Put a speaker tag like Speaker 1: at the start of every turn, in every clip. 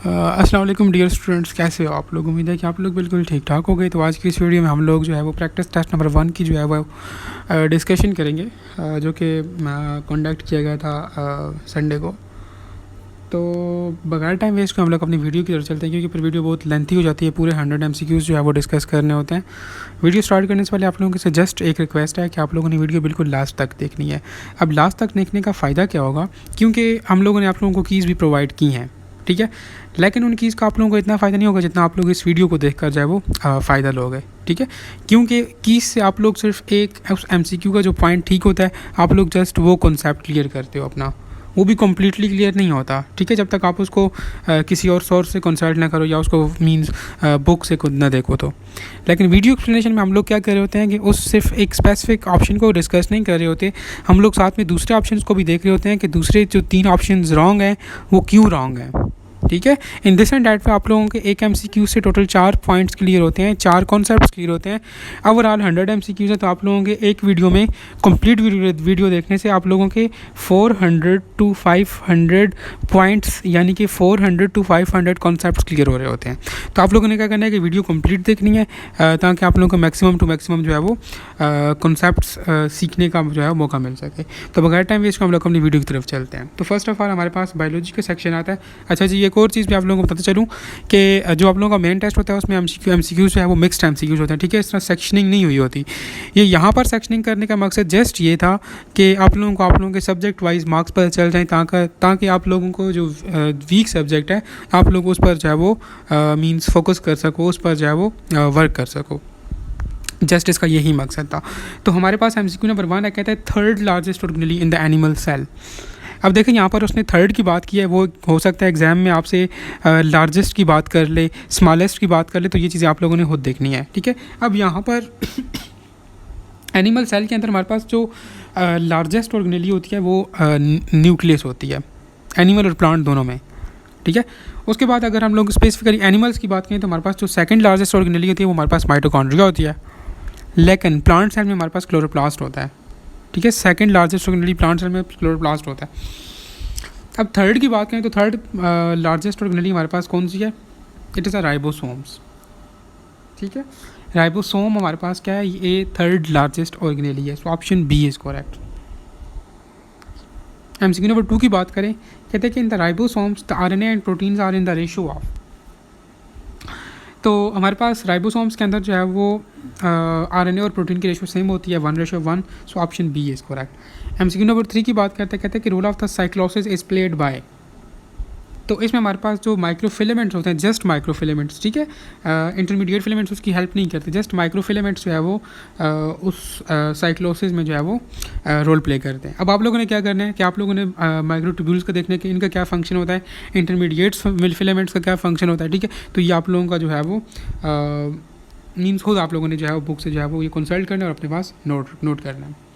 Speaker 1: अस्सलाम वालेकुम dear students, कैसे हो आप लोग। उम्मीद है कि आप लोग बिल्कुल ठीक ठाक हो गए। तो आज की इस वीडियो में हम लोग जो है वो प्रैक्टिस टेस्ट नंबर 1 की जो है वो डिस्कशन करेंगे, जो कि कंडक्ट किया गया था संडे को। तो बगैर टाइम वेस्ट को हम लोग अपनी वीडियो की तरफ चलते हैं, क्योंकि फिर वीडियो बहुत लेंथी हो जाती है। पूरे 100 MCQs जो है वो डिस्कस करने होते हैं। वीडियो स्टार्ट करने से पहले आप लोगों से जस्ट एक रिक्वेस्ट है कि आप लोगों ने वीडियो बिल्कुल लास्ट तक देखनी है। अब लास्ट तक देखने का फ़ायदा क्या होगा, क्योंकि हम लोगों ने आप लोगों को कीज़ भी प्रोवाइड की हैं, ठीक है। लेकिन उन कीज़ का आप लोगों को इतना फ़ायदा नहीं होगा जितना आप लोग इस वीडियो को देख कर जाए वो फ़ायदा लोगे, ठीक है। क्योंकि कीज़ से आप लोग सिर्फ एक उस MCQ का जो पॉइंट ठीक होता है, आप लोग जस्ट वो कॉन्सेप्ट क्लियर करते हो अपना, वो भी कम्प्लीटली क्लियर नहीं होता, ठीक है। जब तक आप उसको किसी और सोर्स से कंसल्ट ना करो या उसको मींस बुक से खुद ना देखो तो। लेकिन वीडियो एक्सप्लेनेशन में हम लोग क्या कर रहे होते हैं कि उस सिर्फ एक स्पेसिफिक ऑप्शन को डिस्कस नहीं कर रहे होते, हम लोग साथ में दूसरे ऑप्शंस को भी देख रहे होते हैं कि दूसरे जो 3 ऑप्शंस रॉन्ग हैं वो क्यों रॉन्ग हैं, ठीक है। इन दिस एंड डैट पे आप लोगों के एक MCQ से टोटल 4 पॉइंट्स क्लियर होते हैं, 4 कॉन्सेप्ट्स क्लियर होते हैं। ओवरऑल 100 MCQs है, तो आप लोगों के एक वीडियो में कंप्लीट वीडियो देखने से आप लोगों के 400 to 500 पॉइंट्स यानी कि 400 to 500 कॉन्सेप्ट्स क्लियर हो रहे होते हैं। तो आप लोगों ने क्या करना है कि वीडियो कंप्लीट देखनी है, ताकि आप लोगों को मैक्सिमम टू मैक्सिमम जो है वो कॉन्सेप्ट्स सीखने का जो है मौका मिल सके। तो बगैर टाइम वेस्ट को हम लोग अपनी वीडियो की तरफ चलते हैं। तो फर्स्ट ऑफ ऑल हमारे पास बायोलॉजी का सेक्शन आता है। अच्छा जी, एक और चीज़ भी आप लोगों को बताते चलूँ कि जो आप लोगों का मेन टेस्ट होता है उसमें MCQ जो है वो मिक्स्ड MCQs होते हैं, ठीक है। इस तरह सेक्शनिंग नहीं हुई होती। ये यहाँ पर सेक्शनिंग करने का मकसद जस्ट ये था कि आप लोगों के सब्जेक्ट वाइज मार्क्स पता चल जाएँ, ताकि आप लोगों को जो वीक सब्जेक्ट है आप लोग उस पर जो है वो मीन्स फोकस कर सको, उस पर जो है वो वर्क कर सको। जस्ट इसका यही मकसद था। तो हमारे पास MCQ नंबर 1 है, कहता है third largest organelle in the animal cell. अब देखें यहाँ पर उसने थर्ड की बात की है, वो हो सकता है एग्ज़ाम में आपसे लार्जेस्ट की बात कर ले, स्मॉलेस्ट की बात कर ले, तो ये चीज़ें आप लोगों ने खुद देखनी है, ठीक है। अब यहाँ पर एनिमल सेल के अंदर हमारे पास जो लार्जेस्ट ऑर्गेनेली होती है वो न्यूक्लियस होती है, एनिमल और प्लांट दोनों में, ठीक है। उसके बाद अगर हम लोग स्पेसिफिकली एनिमल्स की बात करें तो हमारे पास जो सेकंड लार्जेस्ट ऑर्गेनेली होती है वो हमारे पास माइटोकॉन्ड्रिया होती है। लेकिन प्लांट सेल में हमारे पास क्लोरोप्लास्ट होता है, ठीक है। Second largest organelle plant cell में क्लोरोप्लास्ट होता है। अब थर्ड की बात करें तो थर्ड लार्जेस्ट ऑर्गेनेली हमारे पास कौन सी है, इट इज़ अ राइबोसोम्स, ठीक है। राइबोसोम हमारे पास क्या है, ये थर्ड लार्जेस्ट ऑर्गेनेली है। So option B is correct. MCQ number 2 की बात करें, कहते हैं कि in the ribosomes the RNA and proteins are in the ratio of. तो हमारे पास राइबोसोम्स के अंदर जो है वो RNA और प्रोटीन की रेशो सेम होती है, 1:1। So option B is correct. MCQ number 3 की बात करते हैं, कहते हैं कि role of the cyclosis is played by. तो इसमें हमारे पास जो माइक्रोफिलामेंट्स होते हैं, जस्ट माइक्रोफिलामेंट्स, ठीक है, इंटरमीडिएट फिलामेंट्स उसकी हेल्प नहीं करते, जस्ट माइक्रोफिलामेंट्स जो है वो उस साइक्लोसिस में जो है वो रोल प्ले करते हैं। अब आप लोगों ने क्या करना है कि आप लोगों ने माइक्रोट्यूब्यूल्स का देखने के इनका क्या फंक्शन होता है, इंटरमीडिएट फिलामेंट्स का क्या फंक्शन होता है, ठीक है। तो ये आप लोगों का जो है वो मीन्स खुद आप लोगों ने जो है वो बुक से जो है वो ये कंसल्ट करना है और अपने पास नोट करना है।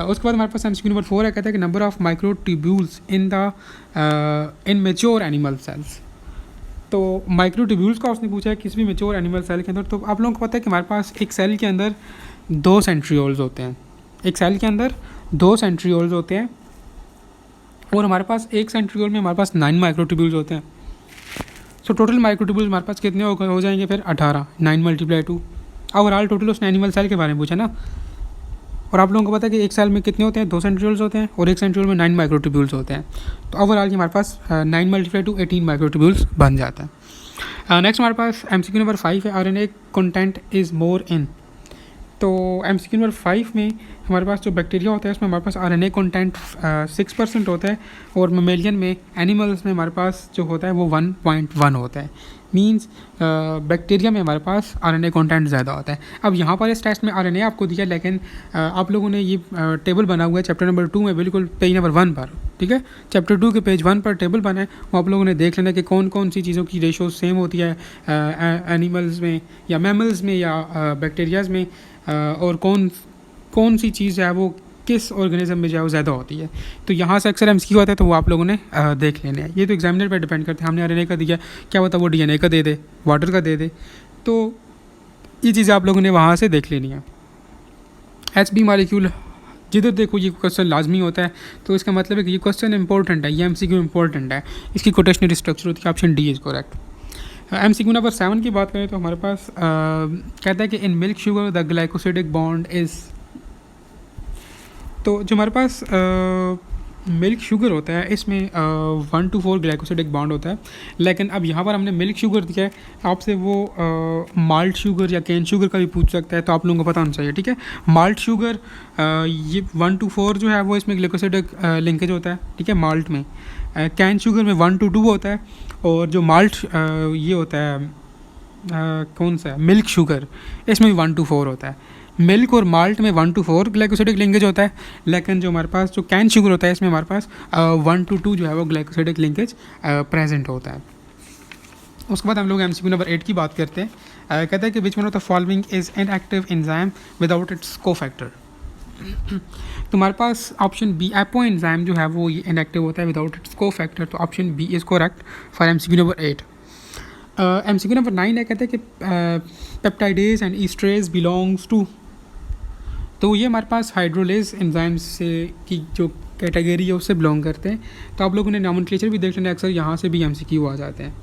Speaker 1: उसके बाद हमारे पास MCQ नंबर 4 है, कहता है कि number of microtubules in mature animal cells. तो माइक्रोट्यूब्यूल्स का उसने पूछा है किसी भी मेच्योर एनिमल सेल के अंदर। तो आप लोगों को पता है कि हमारे पास एक सेल के अंदर 2 सेंट्रियोल्स होते हैं, एक सेल के अंदर 2 सेंट्रियोल्स होते हैं, और हमारे पास एक सेंट्रियोल में हमारे पास 9 माइक्रोट्यूब्यूल्स होते हैं। सो टोटल माइक्रोट्यूब्यूल्स हमारे पास कितने हो जाएंगे फिर 18, 9 × 2। ओवरऑल टोटल उसने एनिमल सेल के बारे में पूछा ना। और आप लोगों को पता है कि एक सेल में कितने होते हैं, 2 सेंट्रियोल्स होते हैं, और एक सेंट्रियोल में 9 माइक्रोट्यूब्यूल्स होते हैं। तो ओवरऑल ये हमारे पास 9 × 2 18 माइक्रोट्यूब्यूल्स बन जाता है। नेक्स्ट हमारे पास MCQ नंबर 5 है, RNA कंटेंट इज़ मोर इन। तो MCQ नंबर 5 में हमारे पास जो बैक्टीरिया होता है उसमें हमारे पास RNA कंटेंट 6% होता है, और ममेलियन में, एनिमल्स में हमारे पास जो होता है वो 1.1 होता है। मींस बैक्टीरिया में हमारे पास RNA कंटेंट ज़्यादा होता है। अब यहाँ पर इस टेस्ट में RNA आपको दिया, लेकिन आप लोगों ने ये टेबल बना हुआ है चैप्टर नंबर 2 में, बिल्कुल पेज नंबर 1 पर, ठीक है। चैप्टर 2 के पेज 1 पर टेबल बना है, वो आप लोगों ने देख लेना कि कौन कौन सी चीज़ों की रेशो सेम होती है एनिमल्स में या मैमल्स में या बैक्टीरियाज़ में, और कौन सी चीज़ है वो किस ऑर्गेनिज्म में जो है वो ज़्यादा होती है। तो यहाँ से अक्सर MCQ आता है, तो वो आप लोगों ने देख लेने हैं। ये तो एग्जामिनर पर डिपेंड करते हैं, हमने RNA का दिया, क्या होता है वो DNA का दे दे, वाटर का दे दे, तो ये चीज़ें आप लोगों ने वहाँ से देख लेनी है। HB मॉलिक्यूल जिधर देखो ये क्वेश्चन लाजमी होता है, तो इसका मतलब है कि ये क्वेश्चन इंपॉर्टेंट है, ये MCQ इंपॉर्टेंट है, इसकी कोटेशनरी स्ट्रक्चर होती है। Option D is correct. MCQ number 7 की बात करें तो हमारे पास कहता है कि in milk sugar the glycosidic bond is, तो जो हमारे पास मिल्क शुगर होता है इसमें 1 to 4 ग्लाइकोसिडिक बॉन्ड होता है, लेकिन अब यहाँ पर हमने मिल्क शुगर दिया है, आपसे वो माल्ट शुगर या कैन शुगर का भी पूछ सकता है, तो आप लोगों को पता होना चाहिए, ठीक है। माल्ट शुगर ये 1 to 4 जो है वो इसमें ग्लाइकोसिडिक लिंकेज होता है, ठीक है, माल्ट में। कैन शुगर में 1 to 2 होता है, और जो माल्ट ये होता है कौन सा है, मिल्क शुगर, इसमें भी 1 to 4 होता है। मिल्क और माल्ट में 1 to 4 ग्लाइकोसिडिक लिंकेज होता है, लेकिन जो हमारे पास जो कैन शुगर होता है इसमें हमारे पास 1 to 2 जो है वो ग्लाइकोसिडिक लिंकेज प्रेजेंट होता है। उसके बाद हम लोग MCQ नंबर 8 की बात करते हैं। कहता है कि which one of the following is inactive enzyme without its cofactor. तो हमारे पास ऑप्शन बी एपो एंजाइम जो है वो ये इनएक्टिव होता है विदाउट इट्स कोफैक्टर, तो option B is correct for MCQ number 8। MCQ number 9 है, कहते हैं कि peptidase and esterase belongs to, तो ये हमारे पास हाइड्रोलेज एंजाइम्स से की जो कैटेगरी है उससे बिलोंग करते हैं। तो आप लोगों ने नॉमेनक्लेचर भी देख लेना, अक्सर यहाँ से भी MCQ आ जाते हैं।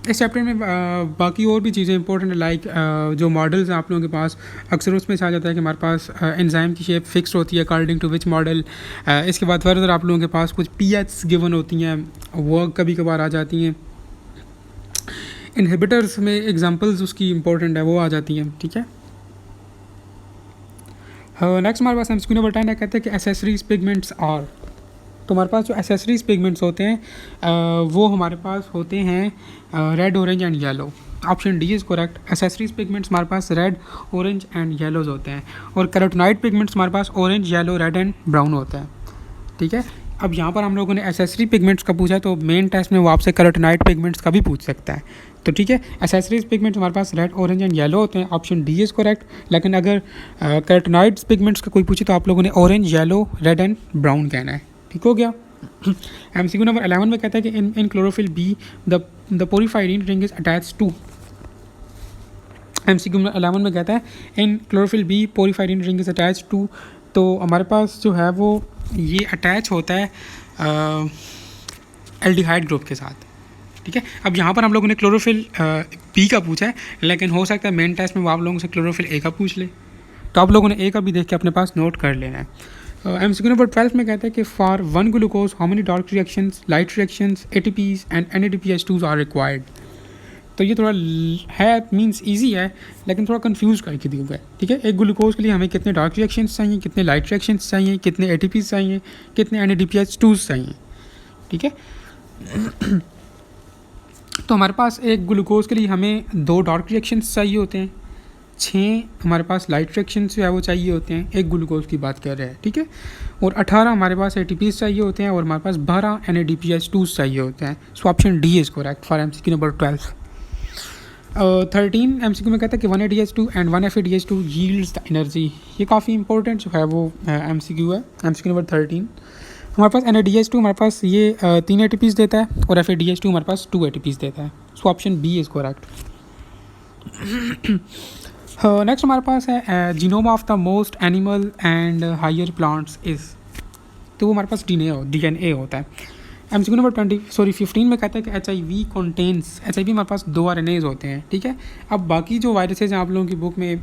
Speaker 1: इस चैप्टर में बाकी और भी चीज़ें इंपॉर्टेंट है, लाइक जो मॉडल्स हैं आप लोगों के पास, अक्सर उसमें से आ जाता है कि हमारे पास एंजाइम की शेप फिक्स होती है अकॉर्डिंग टू विच मॉडल। इसके बाद फर्दर आप लोगों के पास कुछ pH गिवन होती हैं, वो कभी कभार आ जाती हैं। इनहिबिटर्स में एग्जांपल्स उसकी इंपॉर्टेंट है, वो आ जाती हैं, ठीक है। नेक्स्ट हमारे पास MCQ नंबर 10 है, कहते हैं कि एसेसरीज पिगमेंट्स आर, तो हमारे पास जो एसेसरीज पिगमेंट्स होते हैं वो हमारे पास होते हैं red, orange and yellow. Option D is correct. Accessories pigments हमारे पास रेड, ऑरेंज एंड येलोज होते हैं, और कैरोटिनॉइड पिगमेंट्स हमारे पास orange, yellow, red and brown होता है, ठीक है। अब यहाँ पर हम लोगों ने एसेसरी पिगमेंट्स का पूछा, तो मेन टेस्ट में वो आपसे कैरोटिनॉइड पिगमेंट्स का भी पूछ सकता है, तो ठीक है। एसेसरीज पिगमेंट्स हमारे पास रेड, ऑरेंज एंड येलो होते हैं, ऑप्शन डी इज़ करेक्ट। लेकिन अगर कैरोटिनॉइड पिगमेंट्स का कोई पूछे तो आप लोगों ने orange, yellow, red and brown कहना है, ठीक हो गया। MCQ नंबर 11 में कहता है कि in chlorophyll B the porphyrin ring is attach to. MCQ number 11 में कहता है in chlorophyll B porphyrin ring is attach to, तो हमारे पास जो है वो ये अटैच होता है एल्डिहाइड ग्रुप के साथ, ठीक है। अब यहाँ पर हम लोगों ने क्लोरोफिल बी का पूछा है, लेकिन हो सकता है मेन टेस्ट में वो आप लोगों से क्लोरोफिल ए का पूछ ले, तो आप लोगों ने ए का भी देख के अपने पास नोट कर लेना है। MCQ नंबर 12 में कहता है कि for 1 glucose how many dark reactions, light reactions, ATPs and NADPH2 are required. तो ये थोड़ा है, मींस इजी है, लेकिन थोड़ा कंफ्यूज करके दिया हुआ है, ठीक है। एक ग्लूकोज के लिए हमें कितने डार्क रिएक्शंस चाहिए, कितने लाइट रिएक्शंस चाहिए, कितने ATPs चाहिए, कितने NADPH2 चाहिए, ठीक है। तो हमारे पास एक ग्लूकोज के लिए हमें 2 डार्क रिएक्शंस चाहिए होते हैं, 6 हमारे पास लाइट रिएक्शंस जो है वो चाहिए होते हैं, एक ग्लूकोज की बात कर रहे हैं, ठीक है। और 18 हमारे पास ATPs चाहिए होते हैं, और हमारे पास 12 NADPH2 चाहिए होते हैं। So option D is correct for MCQ number 12। 13 MCQ में कहता है कि 1 ADH2 and 1 FADH2 yields the energy. ये काफ़ी इंपॉर्टेंट जो है वो MCQ है। MCQ नंबर 13 हमारे पास NADH2 हमारे पास ये 3 ATPs देता है, और FADH2 हमारे पास 2 ATPs देता है। So option B is correct. Next हमारे पास है genome of the most animal and higher plants is, तो वो हमारे पास DNA होता है। MCQ नंबर 15 में कहता है कि HIV कंटेन्स, HIV हमारे पास 2 RNAs होते हैं, ठीक है। अब बाकी जो वायरसेज हैं आप लोगों की बुक में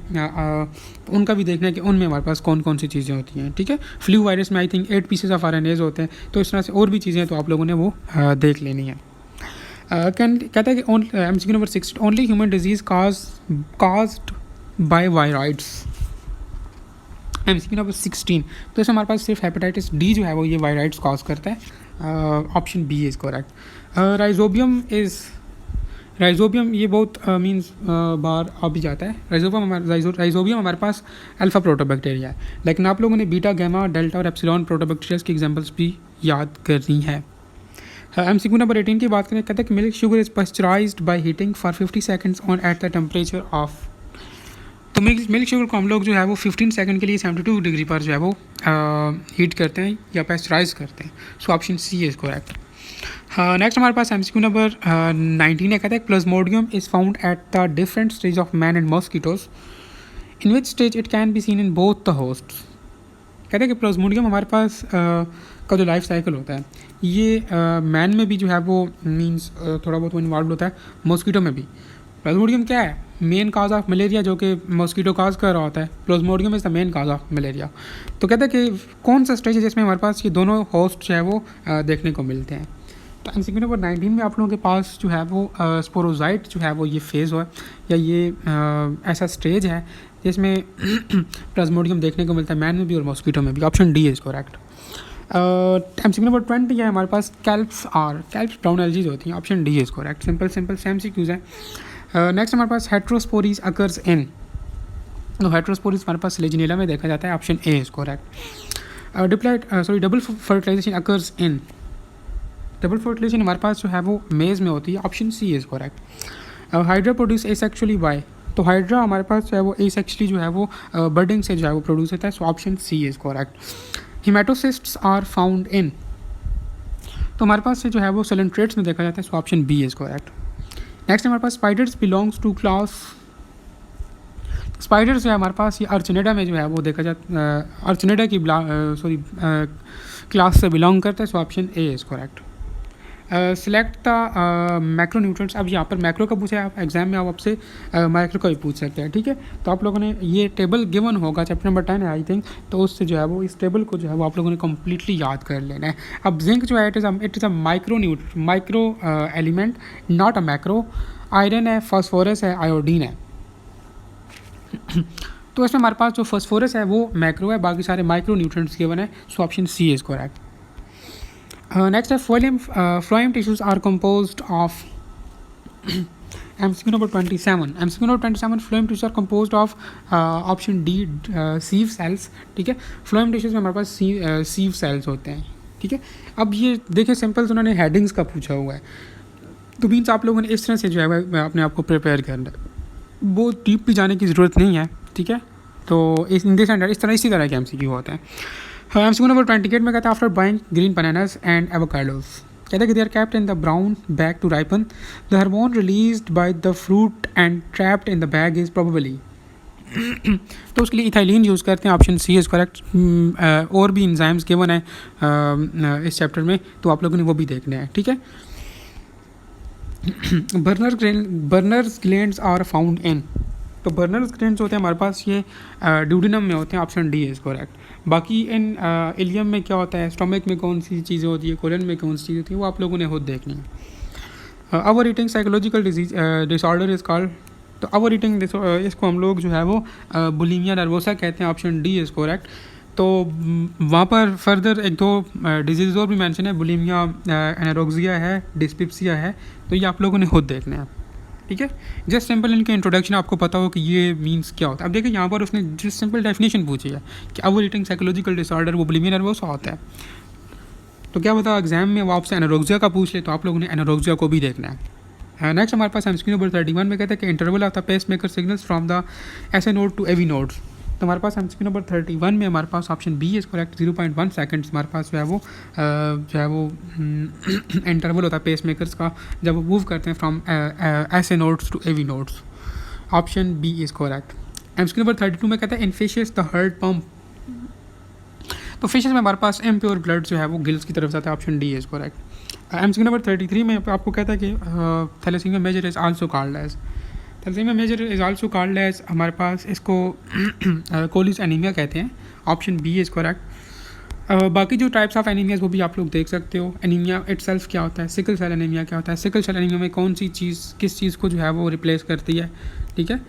Speaker 1: उनका भी देखना है कि उनमें हमारे पास कौन कौन सी चीज़ें होती हैं, ठीक है। फ्लू वायरस में I think 8 pieces of RNAs होते हैं, तो इस तरह से और भी चीज़ें हैं, तो आप लोगों ने वो देख लेनी है। कहता है कि MCQ number 6 only human disease caused by viroids. MCQ number 16 तो इसमें हमारे पास सिर्फ हेपेटाइटिस डी जो है वो ये वायराइड्स कॉज करता है। Option B is correct. Rhizobium ये बहुत मीन्स बाहर आ भी जाता है। राइजोबियम हमारे पास अल्फ़ा प्रोटोबैक्टीरिया है, लेकिन आप लोगों ने बीटा, गामा, डेल्टा और एप्सिलॉन प्रोटोबैक्टीरिया की एग्जांपल्स भी याद करनी है। MCQ नंबर 18 की बात करें, कहते हैं कि milk sugar is pasteurised by heating for 50 seconds on at the temperature of, तो मिल्क शुगर को हम लोग जो है वो 15 सेकंड के लिए 72 डिग्री पर जो है वो हीट करते हैं या पैस्चराइज करते हैं। So option C is correct. Next हमारे पास MCQ नंबर 19 है, कहता है plasmodium is found at the different stage of man and mosquitoes in which stage it can be seen in both the host. कहते हैं कि प्लाज्मोडियम हमारे पास का जो लाइफ साइकिल होता है ये मैन में भी जो है वो मींस थोड़ा बहुत वो इन्वॉल्व होता है, मॉस्किटो में भी। प्लाज्मोडियम क्या है? मेन काज ऑफ मलेरिया, जो कि मॉस्किटो काज कर रहा होता है। Plasmodium is the main cause of malaria. तो कहते हैं कि कौन सा स्टेज है जिसमें हमारे पास ये दोनों होस्ट जो है वो देखने को मिलते हैं। तो MCQ नंबर 19 में आप लोगों के पास जो है वो स्पोरोजाइट जो है वो ये फेज़ हो या ये ऐसा स्टेज है जिसमें प्लाज्मोडियम देखने को मिलता है मैन में भी और मॉस्किटो में भी। Option D is correct. MCQ number 20 है हमारे पास कैल्प्स ब्राउन एल्जीज होती हैं। Option D is correct. Simple से MCQs हैं। नेक्स्ट हमारे पास हेट्रोस्पोरीज अकर्स इन, तो हेट्रोस्पोरीज हमारे पास लेजिनेला में देखा जाता है। Option A is correct. Double fertilization occurs in, double fertilization हमारे पास जो है वो मेज़ में होती है। Option C is correct. Hydra produce asexually by, तो हाइड्रा हमारे पास जो है वो एसेक्सुअली जो है वो बर्डिंग से जो है वो प्रोड्यूस होता है। So option C is correct. Haematocysts are found in, तो हमारे पास से जो है वो सेलेंट्रेट्स में देखा जाता है। So option B is correct. Next हमारे पास spiders belongs to class, spiders जो है हमारे पास ये अर्चिनेडा में जो है वो देखा जाता है, अर्चिनेडा की क्लास से बिलोंग करता है। So option A is correct. Select the macro nutrients, अब यहाँ पर मैक्रो का पूछा है, आप एग्जाम में आप आपसे माइक्रो का भी पूछ सकते हैं, ठीक है। तो आप लोगों ने ये टेबल गिवन होगा, चैप्टर नंबर 10 है आई थिंक, तो उससे जो है वो इस टेबल को जो है वो आप लोगों ने कम्प्लीटली याद कर लेना है। अब जिंक जो है it is a micro element, not a macro. Iron है, फास्फोरस है, आयोडीन है। तो इसमें हमारे पास जो फास्फोरस है वो मैक्रो है, बाकी सारे माइक्रो न्यूट्रिएंट्स गिवन है। So option C is correct. Next है phloem tissues are composed of MCQ number 27 phloem tissues are composed of option D sieve cells, ठीक है। फ्लोएम टिश्यूज में हमारे पास सीव सेल्स होते हैं, ठीक है। अब ये देखिए सिंपल, उन्होंने हेडिंग्स का पूछा हुआ है, तो मीन्स आप लोगों ने इस तरह से जो है अपने आप को प्रिपेयर करना है, बहुत डीप भी जाने की ज़रूरत नहीं है, ठीक है। तो इस इसी तरह के MCQ होते हैं। MCQ नंबर 28 में कहता है after buying green bananas and avocados, कहता है कि they are kept in the brown bag to ripen, the hormone released by the fruit and trapped in the bag is probably, तो उसके लिए इथाइलिन यूज़ करते हैं। Option C is correct. और भी इंजाइम्स गिवन है इस चैप्टर में, तो आप लोगों ने वो भी देखने हैं, ठीक है। Brunner's glands are found in, तो बर्नर्स ग्लैंड्स होते हैं हमारे पास ये ड्यूडिनम में होते हैं। Option D is correct. बाकी इन इलियम में क्या होता है, स्टोमक में कौन सी चीज़ें होती है, कोलन में कौन सी चीज़ होती है, वो आप लोगों ने खुद देखनी है। Over eating psychological disorder is called, तो ओवर ईटिंग इसको हम लोग जो है वो बुलिमिया नर्वोसा कहते हैं। Option D is correct. तो वहाँ पर फर्दर एक दो डिजीज़ और भी मेंशन है, बुलिमिया, एनोरेक्सिया है, डिस्पेप्सिया है, तो ये आप लोगों ने खुद देखना है, ठीक है। जस्ट सिंपल इनके इंट्रोडक्शन आपको पता हो कि ये मीन्स क्या होता है। अब देखिए यहाँ पर उसने जस्ट सिंपल डेफिनेशन पूछी है कि ओवर ईटिंग साइकोलॉजिकल डिसऑर्डर वो बुलिमिया नर्वोसा होता है, तो क्या बताओ एग्जाम में वो आपसे एनोरेक्सिया का पूछ ले, तो आप लोगों ने एनोरेक्सिया को भी देखना है। नेक्स्ट हमारे पास MCQ नंबर 31 में कहता है कि interval of the pacemaker signals from the SA node to AV nodes, तो हमारे पास MCQ नंबर 31 में हमारे पास option B is correct. 0.1 seconds हमारे पास जो है वो इंटरवल होता है पेस मेकर्स का जब वो मूव करते हैं from SA nodes to AV nodes. Option B is correct. MCQ number 32 में कहता है in fishes the heart pump, तो फिशेस में हमारे पास इम्प्योर ब्लड जो है वो गिल्स की तरफ जाता है। Option D is correct. MCQ number 33 में आपको कहता है कि thalassemia major is also called as, thalassemia major is also called as हमारे पास इसको कोलिस एनीमिया कहते हैं। Option B is correct. बाकी जो टाइप्स ऑफ एनीमियाज वो भी आप लोग देख सकते हो। एनीमिया इटसेल्फ क्या होता है, सिकल सेल एनीमिया क्या होता है, सिकल सेल एनीमिया में कौन सी चीज़ किस चीज़ को जो है वो रिप्लेस करती है, ठीक है।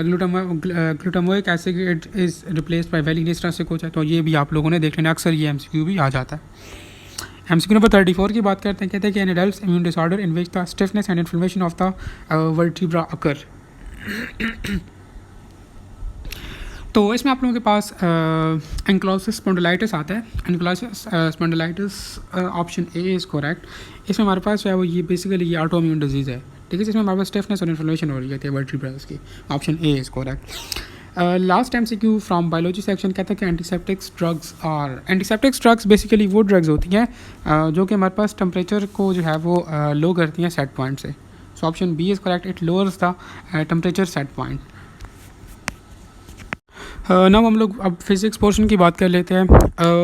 Speaker 1: Glutamic acid is replace by valine, इस तरह से कुछ है, तो ये भी आप लोगों ने देख लेना, अक्सर ये MCQ भी आ जाता है। MCQ नंबर 34 की बात करते हैं, कहते हैं कि an adult immune disorder in which the stiffness and inflammation of the vertebra occur, तो इसमें आप लोगों के पास एंक्लोसिस स्पॉन्डिलाइटिस आता है। Ankylosis spondylitis option A is correct. इसमें हमारे पास जो है वो ये बेसिकली ये ऑटो इम्यून डिजीज़ है, ठीक है, जिसमें हमारे पास स्टिफनेस और इन्फ्लेमेशन हो रही है वर्टिब्रास की। Option A is correct. Last MCQ from biology section कहता है कि एंटीसेप्टिक्स ड्रग्स बेसिकली वो ड्रग्स होती हैं जो कि हमारे पास टेम्परेचर को जो है वो लो करती हैं सेट पॉइंट से। So option B is correct, it lowers the temperature set point. ना हम लोग अब फिज़िक्स पोर्शन की बात कर लेते हैं।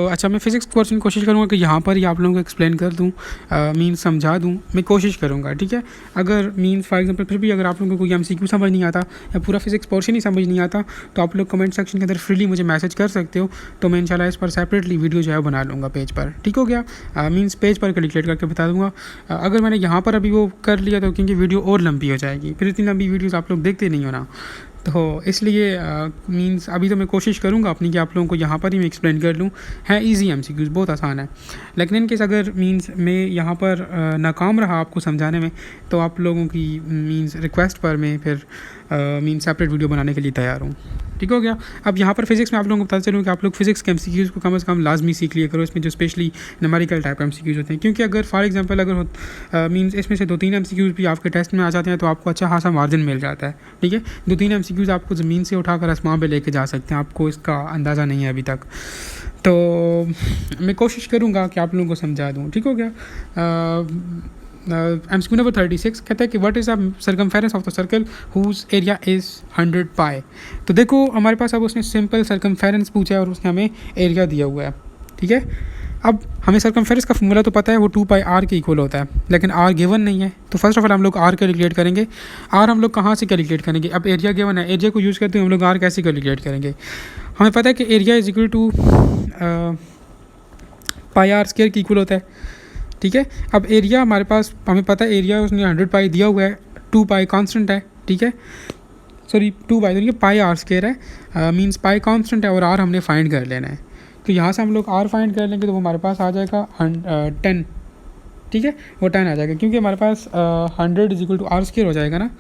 Speaker 1: अच्छा, मैं फ़िज़िक्स पोर्शन कोशिश करूँगा कि यहाँ पर ही आप लोगों को एक्सप्लेन कर दूँ, मीन्स समझा दूँ, मैं कोशिश करूँगा, ठीक है। अगर मीन्स फॉर एग्जांपल फिर भी अगर आप लोगों को कोई एमसीक्यू समझ नहीं आता या पूरा फिज़िक्स पोर्शन ही समझ नहीं आता, तो आप लोग कमेंट सेक्शन के अंदर फ्रीली मुझे मैसेज कर सकते हो, तो मैं इंशाल्लाह इस पर सेपरेटली वीडियो जो है बना लूँगा पेज पर, ठीक हो गया। मीन्स पेज पर कैलकुलेट करके बता दूँगा। अगर मैंने यहाँ पर अभी वो कर लिया तो क्योंकि वीडियो और लंबी हो जाएगी, फिर इतनी लंबी वीडियोज़ आप लोग देखते नहीं हो ना, तो इसलिए मीन्स अभी तो मैं कोशिश करूँगा अपनी कि आप लोगों को यहाँ पर ही मैं एक्सप्लेन कर लूँ। है ईजी एमसीक्यूज़, बहुत आसान है, लेकिन इन केस अगर मीन्स मैं यहाँ पर नाकाम रहा आपको समझाने में, तो आप लोगों की मीन्स रिक्वेस्ट पर मैं फिर मीन्स सेपरेट वीडियो बनाने के लिए तैयार हूँ, ठीक हो गया। अब यहाँ पर फिज़िक्स में आप लोगों को पता चलूँ कि आप लोग फिज़िक्स के एमसीक्यूज़ को कम से कम लाजमी सीख लिया करो, इसमें जो स्पेशली न्यूमेरिकल टाइप एमसीक्यूज़ होते हैं, क्योंकि अगर फॉर एग्जांपल अगर मीन्स इसमें से 2-3 एमसीक्यूज़ भी आपके टेस्ट में आ जाते हैं तो आपको अच्छा खासा मार्जिन मिल जाता है, ठीक है। 2-3 एमसीक्यूज़ आपको ज़मीन से उठाकर आसमान पे लेके जा सकते हैं, आपको इसका अंदाज़ा नहीं है अभी तक, तो मैं कोशिश करूँगा कि आप लोगों को समझा दूँ, ठीक हो गया। एमसीक्यू नंबर 36 कहता है कि what is the circumference of the circle whose area is 100 pi. तो देखो हमारे पास अब उसने सिंपल सर्कमफेरेंस पूछा है और उसने हमें एरिया दिया हुआ है, ठीक है। अब हमें सर्कमफेरेंस का फॉर्मूला तो पता है, वो 2 पाई आर के इक्वल होता है, लेकिन आर गिवन नहीं है, तो फर्स्ट ऑफ ऑल हम लोग आर कैलकुलेट करेंगे। आर हम लोग कहाँ से कैलकुलेट करेंगे? अब एरिया गिवन है, एरिया को यूज़ करते हुए हम लोग आर कैसे कैलकुलेट करेंगे? हमें पता है कि area is equal to pi r square की इक्वल होता है, ठीक है। अब एरिया हमारे पास हमें पता है, एरिया उसने 100 पाई दिया हुआ है, 2 पाई कांस्टेंट है, ठीक है। सॉरी 2 पाई तो पाई आर स्क्वायर है, मींस पाई कांस्टेंट है और आर हमने फाइंड कर लेना है। तो यहाँ से हम लोग आर फाइंड कर लेंगे तो वो हमारे पास आ जाएगा 10, ठीक है, वो 10 आ जाएगा, क्योंकि हमारे पास 100 is equal to r square हो जाएगा ना,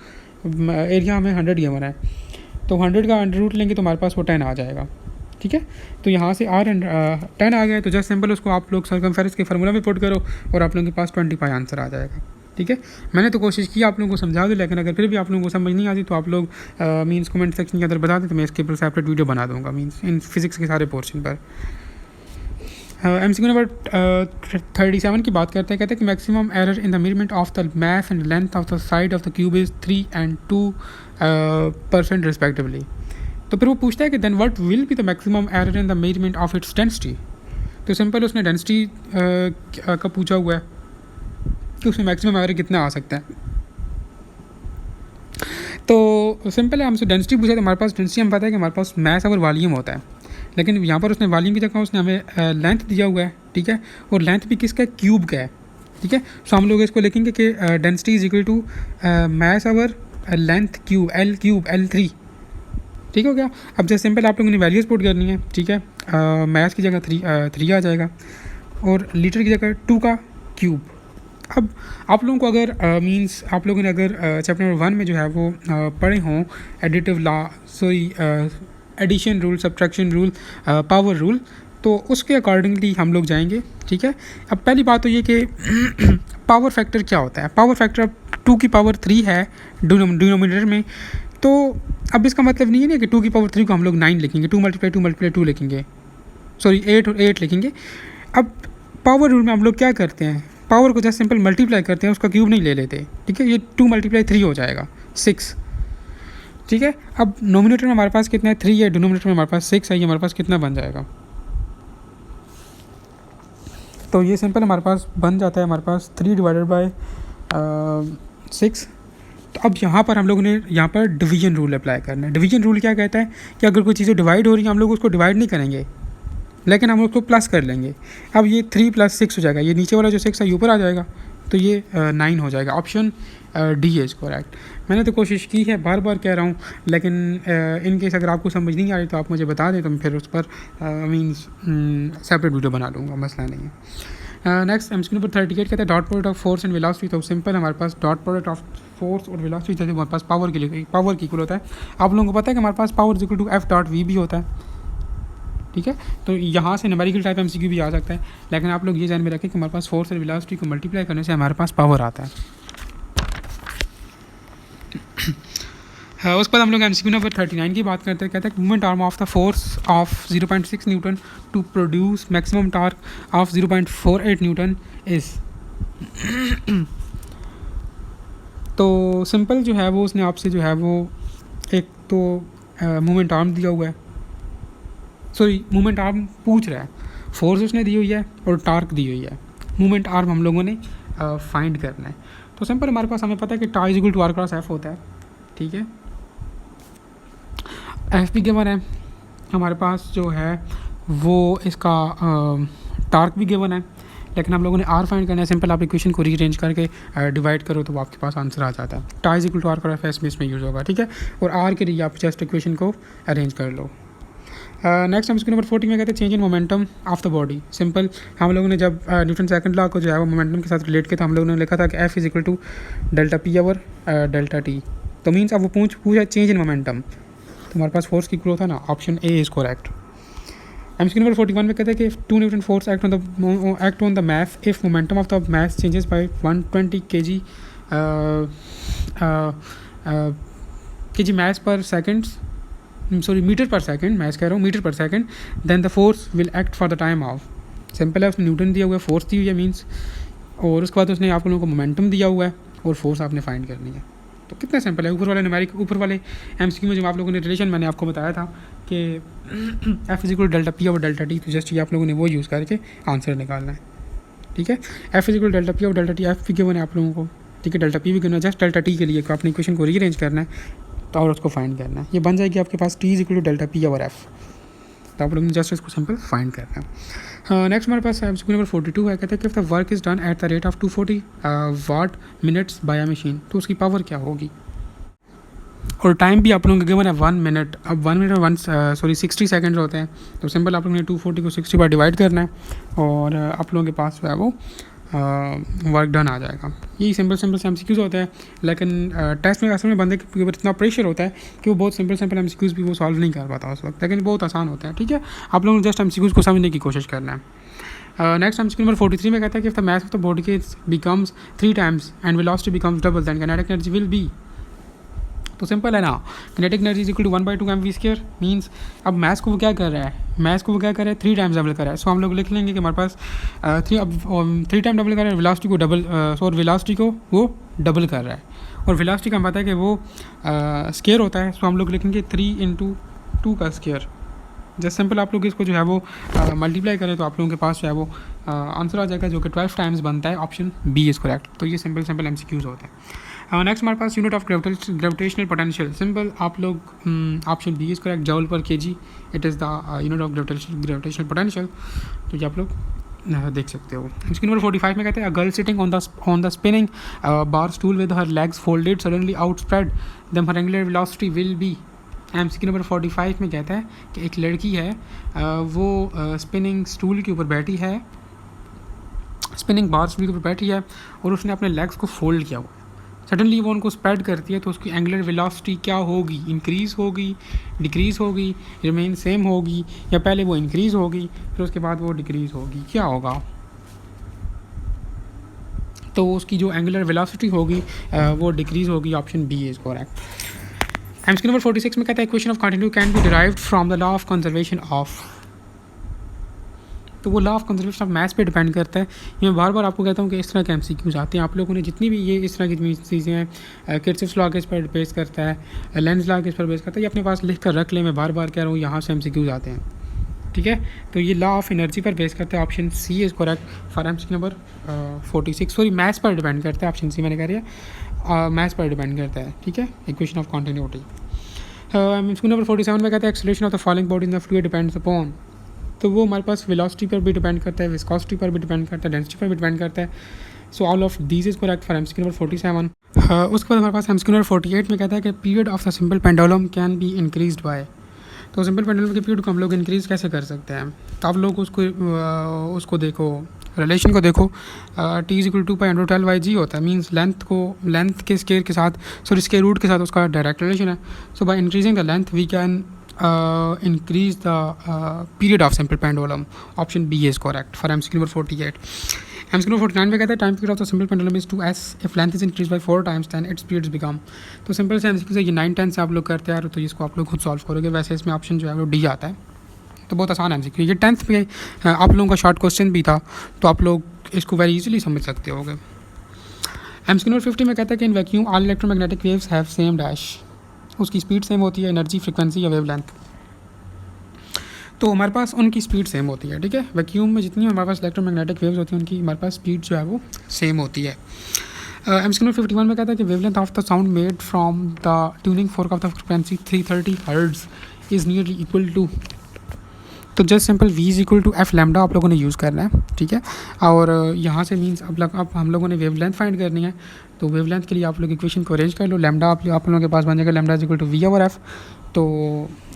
Speaker 1: एरिया हमें 100 गिवन है, तो 100 का अंडर रूट लेंगे तो हमारे पास वो 10 आ जाएगा, ठीक है। तो यहाँ से आर 10 आ गया, तो जस्ट सिंपल उसको आप लोग सर्कमफेरेंस के फार्मूला में पुट करो और आप लोगों के पास 25 आंसर आ जाएगा, ठीक है। मैंने तो कोशिश की आप लोगों को समझा दूँ, लेकिन अगर फिर भी आप लोगों को समझ नहीं आती तो आप लोग मीन्स कमेंट सेक्शन के अंदर बता दें, तो मैं इसके ऊपर सेपरेट वीडियो बना दूँगा मीन्स इन फिज़िक्स के सारे पोर्शन पर। एमसीक्यू नंबर 37 की बात करते हैं, कहते हैं कि maximum error in the measurement of the mass and length of the side of the cube is 3 and 2% respectively. तो फिर वो पूछता है कि then what will be the maximum error in the measurement of its density. तो simple उसने density का पूछा हुआ है कि उसमें मैक्सिमम एरर कितना आ सकता है। तो सिंपल है, हमसे डेंसिटी पूछा, तो हमारे पास डेंसिटी हम पता है कि हमारे पास मास और वॉल्यूम होता है, लेकिन यहाँ पर उसने वॉल्यूम की जगह उसने हमें लेंथ दिया हुआ है, ठीक है, और लेंथ भी किसका है? क्यूब का है, ठीक है। सो हम लोग इसको लिखेंगे कि density is equal to mass over length cube, L3, ठीक हो गया। अब जैसे सिंपल आप लोगों ने वैल्यूज पुट करनी है, ठीक है। मास की जगह 3 आ जाएगा और लीटर की जगह 2 का क्यूब। अब आप लोगों को अगर मींस आप लोगों ने अगर चैप्टर नंबर 1 में जो है वो पढ़े हों additive law, sorry addition rule, subtraction rule, power rule, तो उसके अकॉर्डिंगली हम लोग जाएंगे, ठीक है। अब पहली बात तो ये कि पावर फैक्टर क्या होता है। पावर फैक्टर अब 2 की पावर 3 है डिनोमिनेटर में, तो अब इसका मतलब नहीं है ना कि 2 की पावर 3 को हम लोग 9 लिखेंगे, 2 × 2 लिखेंगे, सॉरी 8 लिखेंगे। अब पावर रूल में हम लोग क्या करते हैं, पावर को जस्ट सिंपल मल्टीप्लाई करते हैं, उसका क्यूब नहीं ले लेते, ठीक है। ये 2 × 3 हो जाएगा 6, ठीक है। अब नोमिनेटर में हमारे पास कितना है? 3 है, डिनोमिनेटर में हमारे पास 6 है, ये हमारे पास कितना बन जाएगा? तो ये सिंपल हमारे पास बन जाता है हमारे पास 3/6। तो अब यहाँ पर हम लोगों ने यहाँ पर डिवीजन रूल अप्लाई करना है। डिवीजन रूल क्या कहता है कि अगर कोई चीज़ें डिवाइड हो रही हैं हम लोग उसको डिवाइड नहीं करेंगे, लेकिन हम उसको प्लस कर लेंगे। अब ये 3 + 6 हो जाएगा, ये नीचे वाला जो 6 है ये ऊपर आ जाएगा, तो ये 9 हो जाएगा। Option D is correct. मैंने तो कोशिश की है, बार बार कह रहा हूँ, लेकिन इन केस अगर आपको समझ नहीं आ रही तो आप मुझे बता दें, तो मैं फिर उस पर मीन्स सेपरेट वीडियो बना लूँगा, मसला नहीं है। नेक्स्ट एमसीक्यू नंबर 38 कहता है dot product of force and velocity. तो सिंपल हमारे पास डॉट प्रोडक्ट ऑफ फोर्स और वेलोसिटी जैसे हमारे पास पावर के लिए पावर की इक्वल होता है। आप लोगों को पता है कि हमारे पास पावर इक्वल टू F.V भी होता है, ठीक है। तो यहाँ से न्यूमेरिकल टाइप एमसीक्यू भी आ सकता है, लेकिन आप लोग ये ध्यान में रखें कि हमारे पास फोर्स और वेलोसिटी को मल्टीप्लाई करने से हमारे पास पावर आता है। उसके बाद हम लोग एमसीक्यू नंबर 39 की बात करते हैं। कहता है movement arm of the force of 0.6 newton to produce maximum torque of 0.48 newton is. तो सिंपल जो है वो उसने आपसे जो है वो एक तो मूवमेंट आर्म दिया हुआ है, सॉरी मूवमेंट आर्म पूछ रहा है, फोर्स उसने दी हुई है और टार्क दी हुई है, मूवमेंट आर्म हम लोगों ने फाइंड करना है। तो सिंपल हमारे पास हमें पता है कि tau is equal to R cross F होता है, ठीक है। एफ भी गिवन है हमारे पास जो है वो इसका टार्क भी गिवन है, लेकिन हम लोगों ने आर फाइंड करना है। सिंपल आप इक्वेशन को रीअरेंज करके डिवाइड करो तो आपके पास आंसर आ जाता है। Tau is equal to R cross F में इसमें यूज़ होगा, ठीक है। और आर के लिए आप जस्ट इक्वेशन को अरेंज कर लो। नेक्स्ट हम इसके नंबर 40 में कहते हैं change in momentum of the body. Simple हम लोगों ने जब न्यूटन सेकंड लॉ को जो है वो मोमेंटम के साथ रिलेट किया तो हम लोगों ने लिखा था कि F is equal to delta P over delta T. तो मीन्स अब वो पूछा चेंज इन मोमेंटम, तो हमारे पास फोर्स की ग्रोथ है ना, ऑप्शन ए इज करेक्ट। हम इसके नंबर 41 में कहते हैं कि two newton force act on the mass if momentum of the mass changes by 120 kg mass per second, sorry meter per second, मैं कह रहा हूँ meter per second, then the force will act for the time of. Simple है, उसने Newton दिया हुआ है, force दी हुई है मीन्स, और उसके बाद उसने आप लोगों को मोमेंटम दिया हुआ है और फोर्स आपने फाइंड करनी है। तो कितना सिंपल है। ऊपर वाले न्यूमेरिक, ऊपर वाले एमसीक्यू में जो आप लोगों ने रिलेशन मैंने आपको बताया था कि F is equal delta P और डेल्टा टी, तो जस्ट ये आप लोगों ने वो यूज़ करके आंसर निकालना है, ठीक है। F is equal delta P और डेल्टा टी, एफ भी गिवन है आप लोगों को, ठीक है, डेल्टा पी भी गिवन है, जस्ट डेल्टा टी के लिए आपने इक्वेशन को रीअरेंज करना है तो और उसको फाइंड करना है। ये बन जाएगी आपके पास T is equal to delta P और एफ, तो आप लोगों ने जस्ट इसको सिंपल फाइंड करना है। नेक्स्ट हमारे पास एमसीक्यू नंबर 42 है, कहते हैं कि if the work is done at the rate of 240 watt minutes by a machine, तो उसकी पावर क्या होगी। और टाइम भी आप लोगों को गिवन है 1 मिनट। अब 1 मिनट और 60 सेकंड्स होते हैं, तो सिंपल आप लोगों ने 240 को 60 बार डिवाइड करना है और आप लोगों के पास जो है वो वर्क डन आ जाएगा। यही सिंपल एमसीक्यूज़ होते हैं, लेकिन टेस्ट में असल में बंदे के ऊपर इतना प्रेशर होता है कि वो बहुत सिंपल एमसीक्यूज़ भी वो सॉल्व नहीं कर पाता उस वक्त, लेकिन बहुत आसान होता है, ठीक है। आप लोगों ने जस्ट एमसीक्यूज़ को समझने की कोशिश करना है। नेक्स्ट एमसीक्यू नंबर 43 में कहता है कि if the mass of the body becomes 3 times and velocity becomes double, then kinetic energy will be. तो सिंपल है ना, kinetic energy is equal to 1/2 mv²। Means अब मैथ्स को वो क्या कर रहा है, मैथ्स को वो क्या कर रहा है, 3 टाइम्स डबल कर रहा है। सो हम लोग लिख लेंगे कि हमारे पास 3 टाइम डबल कर रहा है, वेलोसिटी को डबल वेलोसिटी को वो डबल कर रहा है, और वेलोसिटी का हम पता है कि वो स्केयर होता है। सो हम लोग लिखेंगे 3 × 2 का स्केयर। जस्ट सिंपल आप लोग इसको जो है वो मल्टीप्लाई करें तो आप लोगों के पास जो है वो आंसर आ जाएगा, जो कि 12 टाइम्स बनता है। Option B is correct. तो ये सिंपल एमसीक्यूज़ होते हैं। नेक्स्ट हमारे पास unit of gravitational potential. Simple आप लोग option B is correct, joule per kg, it is the unit of gravitational potential. तो ये आप लोग देख सकते हो। इसके नंबर 45 में कहते हैं, a girl sitting on the spinning bar stool with her legs folded suddenly outspread, then her angular velocity will be. MCQ number 45 में कहता है कि एक लड़की है, वो स्पिनिंग स्टूल के ऊपर बैठी है, स्पिनिंग बार स्टूल के ऊपर बैठी है और उसने अपने लेग्स को फोल्ड किया हुआ है। सडनली वो उनको स्प्रेड करती है, तो उसकी एंगुलर वेलोसिटी क्या होगी, इंक्रीज़ होगी, डिक्रीज़ होगी, रिमेन सेम होगी, या पहले वो इंक्रीज़ होगी फिर उसके बाद वो डिक्रीज़ होगी, क्या होगा। तो उसकी जो एंगुलर वेलोसिटी होगी वो डिक्रीज़ होगी। Option B is correct. MCQ number 46 में कहता है, equation of continue can be derived from the law of conservation of. तो वो law of conservation of maths पे डिपेंड करता है। ये मैं बार बार आपको कहता हूँ कि इस तरह के एमसीक्यूज़ आते हैं। आप लोगों ने जितनी भी ये इस तरह की चीज़ें हैं, किर्चॉफ्स लॉ के इस पर बेस करता है, लेंज लॉ के इस पर बेस करता है, ये अपने पास लिख कर रख लें। मैं बार बार कह रहा हूँ, यहाँ से एमसीक्यूज़ आते हैं, ठीक है। तो ये लॉ ऑफ एनर्जी पर बेस करता है। Option C is correct for MCQ number 46। Sorry, maths पर डिपेंड करता है। ऑप्शन सी मैंने कह रही है, मैथ्स पर डिपेंड करता है, ठीक है। Equation of continuity. MCQ number 47 में कहता है, acceleration of the falling body in the fluid depends upon. तो वो हमारे पास वेलोसिटी पर भी डिपेंड करता है, विस्कोसिटी पर भी डिपेंड करता है, डेंसिटी पर भी डिपेंड करता है। So all of these is correct for MCQ number 47। उसके बाद हमारे पास एमसीक्यू नंबर 48 में कहता है कि period of the simple pendulum can be increased by. तो सिंपल पेंडुलम के पीरियड को हम लोग इंक्रीज़ कैसे कर सकते हैं। तो आप लोग उसको देखो, रिलेशन को देखो। टी इज इक्वल टू 2π/12 होता है। मीन्स लेंथ के स्केयर के साथ, सॉरी स्केयर रूट के साथ उसका डायरेक्ट रिलेशन है। So by increasing the length we can increase the period of simple pendulum. Option B is correct for MCQ number 48. MCQ number 49 में कहता है, time period of the simple pendulum is 2s if length is increased by 4 times then its periods become। तो simple से MCQ से ये 9-10 से आप लोग करते हैं, तो इसको आप लोग खुद सॉल्व करोगे। वैसे इसमें ऑप्शन जो है वो डी आता है, तो बहुत आसान MCQ। ये 10th में आप लोगों का शॉर्ट क्वेश्चन भी था, तो आप लोग इसको वेरी इजीली समझ सकते होगे। MCQ number 50 में कहता है कि in vacuum all electromagnetic waves have same dash. उसकी स्पीड सेम होती है, एनर्जी, फ्रिक्वेंसी या वेवलेंथ। तो हमारे पास उनकी स्पीड सेम होती है, ठीक है। वैक्यूम में जितनी हमारे पास इलेक्ट्रोमैग्नेटिक वेव्स होती हैं उनकी हमारे पास स्पीड जो है वो सेम होती है। एमसीक्यू नंबर 51 में कहता है कि wavelength of the sound made from the tuning fork of the frequency 330 hertz is nearly equal to, तो just simple v is equal to F lambda आप लोगों ने यूज़ करना है, ठीक है। और यहाँ से मीन्स अब हम लोगों ने वेवलेंथ फाइंड करनी है, तो वेवलेंथ के लिए आप लोग इक्वेशन को अरेंज कर लो। लैम्डा आप लोगों के पास बन जाएगा lambda is equal to V over F. तो